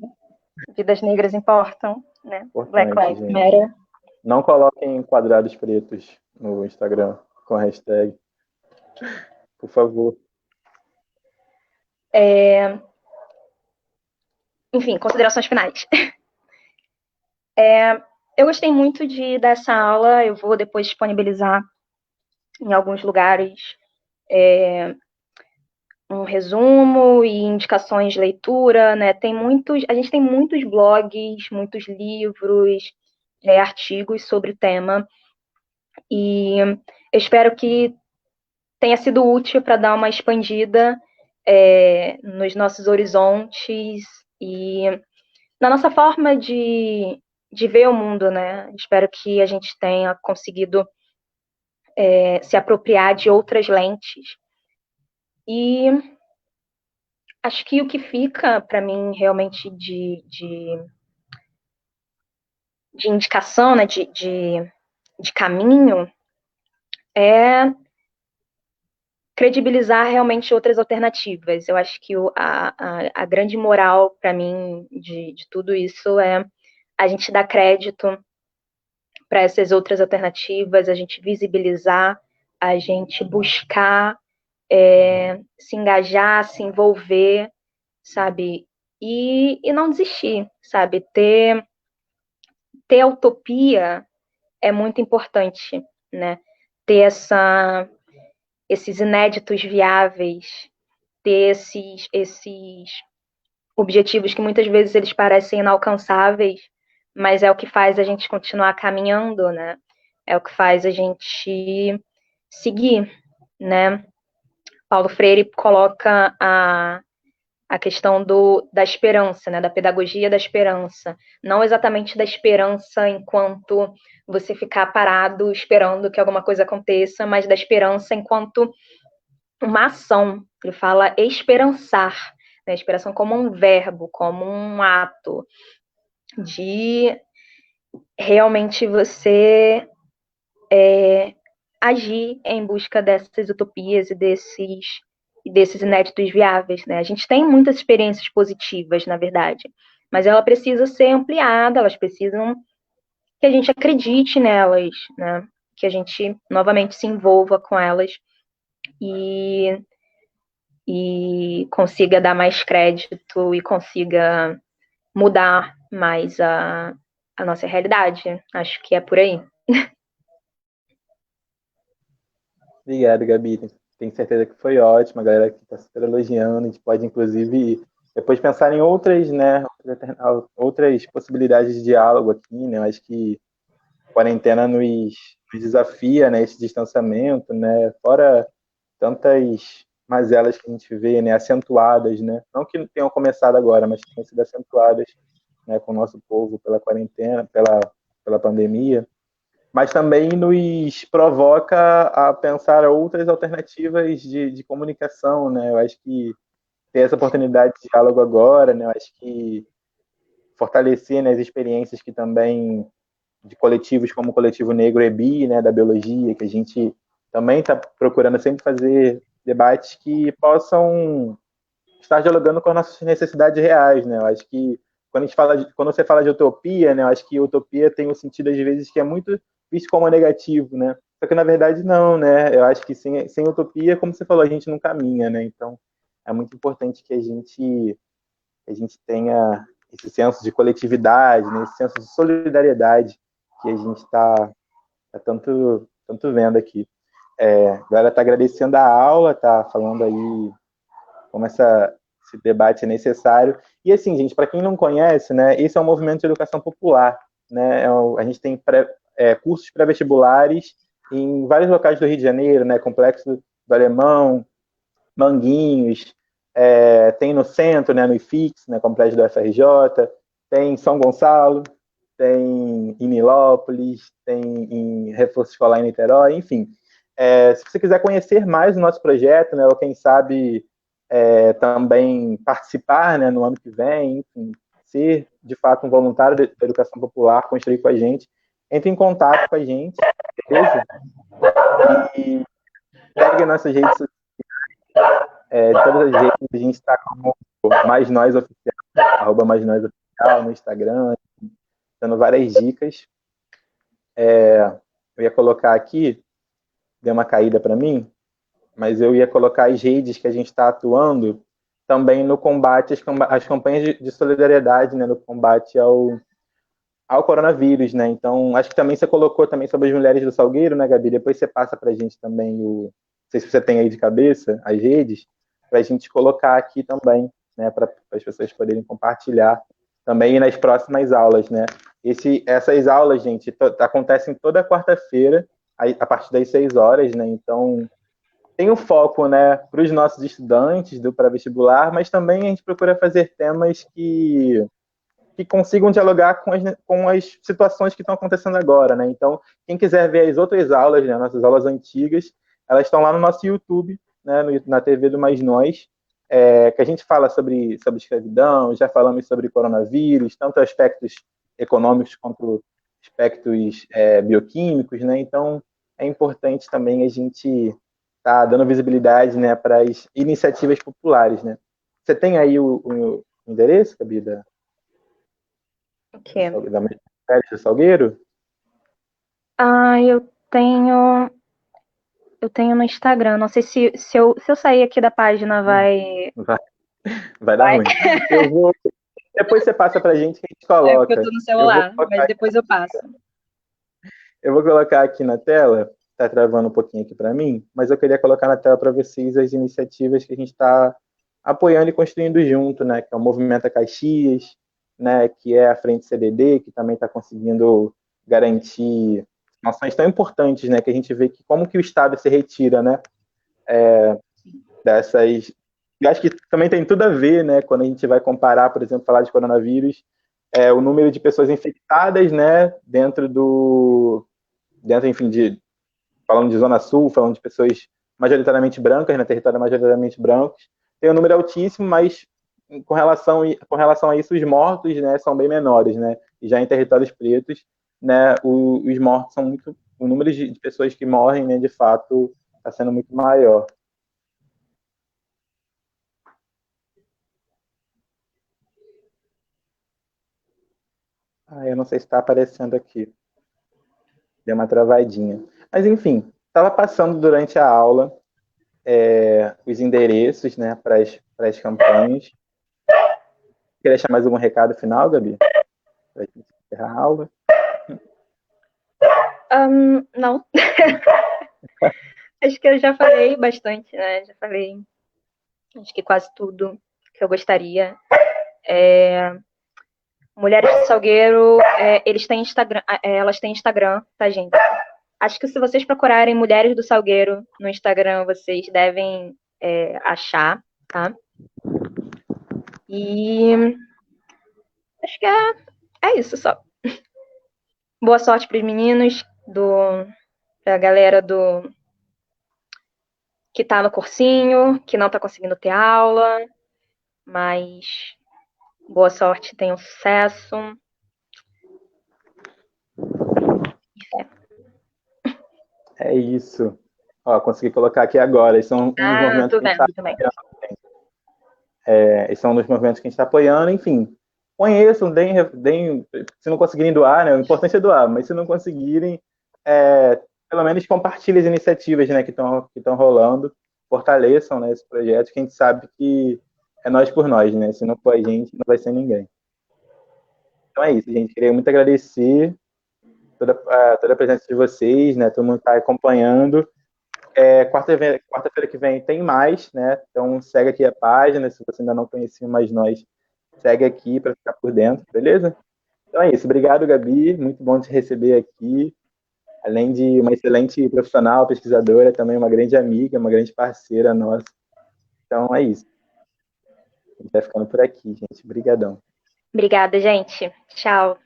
Vidas negras importam, né? Importante, Black Lives gente. Matter. Não coloquem quadrados pretos no Instagram com a hashtag. Por favor. Enfim, considerações finais. Eu gostei muito dessa aula, eu vou depois disponibilizar em alguns lugares um resumo e indicações de leitura, né? A gente tem muitos blogs, muitos livros, artigos sobre o tema, e eu espero que tenha sido útil para dar uma expandida nos nossos horizontes e na nossa forma de ver o mundo, né? Espero que a gente tenha conseguido se apropriar de outras lentes. E acho que o que fica para mim realmente de indicação, né, de caminho, é credibilizar realmente outras alternativas. Eu acho que a grande moral para mim de tudo isso é a gente dar crédito para essas outras alternativas, a gente visibilizar, a gente buscar se engajar, se envolver, sabe? E não desistir, sabe? Ter a utopia é muito importante, né? Ter esses inéditos viáveis, ter esses objetivos que muitas vezes eles parecem inalcançáveis, mas é o que faz a gente continuar caminhando, né? É o que faz a gente seguir, né? Paulo Freire coloca a questão da esperança, né? Da pedagogia da esperança. Não exatamente da esperança enquanto você ficar parado esperando que alguma coisa aconteça, mas da esperança enquanto uma ação. Ele fala esperançar, né? Esperança como um verbo, como um ato de realmente você agir em busca dessas utopias e desses inéditos viáveis, né? A gente tem muitas experiências positivas, na verdade, mas ela precisa ser ampliada, elas precisam que a gente acredite nelas, né? Que a gente novamente se envolva com elas e consiga dar mais crédito e consiga mudar mais a nossa realidade. Acho que é por aí. Obrigado, Gabi. Tenho certeza que foi ótimo. A galera que está super elogiando. A gente pode, inclusive, depois pensar em outras, né, outras possibilidades de diálogo aqui, né? Eu acho que a quarentena nos desafia, né, esse distanciamento, né? Fora tantas mazelas que a gente vê, né, acentuadas, né? Não que tenham começado agora, mas que tenham sido acentuadas, né, com o nosso povo pela quarentena, pela pandemia, mas também nos provoca a pensar outras alternativas de comunicação, né? Eu acho que ter essa oportunidade de diálogo agora, né? Eu acho que fortalecer, né, as experiências que também de coletivos como o Coletivo Negro EBI, né, da biologia, que a gente também está procurando sempre fazer debates que possam estar dialogando com as nossas necessidades reais, né? Eu acho que quando você fala de utopia, né, eu acho que utopia tem um sentido às vezes que é muito visto como negativo, né? Só que na verdade não, né? Eu acho que sem utopia, como você falou, a gente não caminha, né? Então é muito importante que a gente tenha esse senso de coletividade, né? Esse senso de solidariedade que a gente está tanto vendo aqui. A galera está agradecendo a aula, está falando aí como esse debate é necessário. E assim, gente, para quem não conhece, né, esse é um movimento de educação popular. Né? A gente tem cursos pré-vestibulares em vários locais do Rio de Janeiro, né? Complexo do Alemão, Manguinhos, tem no centro, né, no IFIX, né, complexo do FRJ, tem em São Gonçalo, tem em Nilópolis, tem em Reforço Escolar em Niterói, enfim. Se você quiser conhecer mais o nosso projeto, né, ou quem sabe também participar, né, no ano que vem, enfim, ser de fato um voluntário da educação popular, construir com a gente, entre em contato com a gente, beleza? E segue nossas redes sociais. De todas as redes, a gente está como Mais Nós Oficial, @Mais Nós Oficial no Instagram, dando várias dicas. Eu ia colocar aqui, deu uma caída para mim, mas eu ia colocar as redes que a gente está atuando também no combate às campanhas de solidariedade, né, no combate ao coronavírus, né? Então, acho que também você colocou também sobre as mulheres do Salgueiro, né, Gabi? Depois você passa para a gente também não sei se você tem aí de cabeça as redes, para a gente colocar aqui também, né, para as pessoas poderem compartilhar também nas próximas aulas, né? Essas aulas, gente, acontecem toda quarta-feira, a partir das 6 horas, né? Então, tem um foco, né, para os nossos estudantes do pré-vestibular, mas também a gente procura fazer temas que consigam dialogar com as situações que estão acontecendo agora, né? Então, quem quiser ver as outras aulas, né, nossas aulas antigas, elas estão lá no nosso YouTube, né, na TV do Mais Nós, que a gente fala sobre escravidão, já falamos sobre coronavírus, tanto aspectos econômicos quanto aspectos bioquímicos, né? Então, é importante também a gente estar dando visibilidade, né, para as iniciativas populares, né? Você tem aí o endereço, Gabi, O quê? da Mulheres do Salgueiro? Ah, eu tenho no Instagram. Não sei se eu sair aqui da página vai. Vai dar ruim. Eu vou. Depois você passa pra gente que a gente É porque eu coloca. tô no celular, mas Colocar, depois eu passo. eu vou colocar aqui na tela. Tá travando um pouquinho aqui para mim, mas eu queria colocar na tela para vocês as iniciativas que a gente está apoiando e construindo junto, né? Que é o Movimento Caxias, né? Que é a Frente CDD, que também está conseguindo garantir ações tão importantes, né? Que a gente vê que como que o Estado se retira, né? Dessas. Eu acho que também tem tudo a ver, né? Quando a gente vai comparar, por exemplo, falar de coronavírus, o número de pessoas infectadas, né? Enfim, falando de Zona Sul, falando de pessoas majoritariamente brancas, né? Território majoritariamente brancos, tem um número altíssimo, mas com relação a isso, os mortos, né? São bem menores, né? E já em territórios pretos, né? Os mortos são muito, o número de pessoas que morrem, né? De fato, está sendo muito maior. Eu não sei se está aparecendo aqui. Deu uma travadinha. Mas, enfim, estava passando durante a aula os endereços, né, para as campanhas. Quer deixar mais algum recado final, Gabi? Para a gente encerrar a aula? Não. Acho que eu já falei bastante, né? Já falei, acho que quase tudo que eu gostaria. Mulheres do Salgueiro, eles têm Instagram, elas têm Instagram, tá, gente? Acho que se vocês procurarem Mulheres do Salgueiro no Instagram, vocês devem achar, tá? E acho que é isso só. Boa sorte para os meninos, pra galera que tá no cursinho, que não tá conseguindo ter aula, mas boa sorte, tenham sucesso. É isso. Ó, consegui colocar aqui agora. Esses são um dos movimentos Tô que a gente está vendo também. esses são um dos movimentos que a gente está apoiando. Enfim, conheçam, se não conseguirem doar, né? O importante é doar, mas se não conseguirem, pelo menos compartilhem as iniciativas, né, que estão rolando, fortaleçam, né, esse projeto, que a gente sabe que é nós por nós, né? Se não for a gente, não vai ser ninguém. Então é isso, gente. Queria muito agradecer toda a presença de vocês, né? Todo mundo está acompanhando. Quarta-feira que vem tem mais, né? Então segue aqui a página, se você ainda não conhecia mais nós, segue aqui para ficar por dentro, beleza? Então é isso. Obrigado, Gabi. Muito bom te receber aqui. Além de uma excelente profissional, pesquisadora, também uma grande amiga, uma grande parceira nossa. Então é isso. A gente vai ficando por aqui, gente. Obrigadão. Obrigada, gente. Tchau.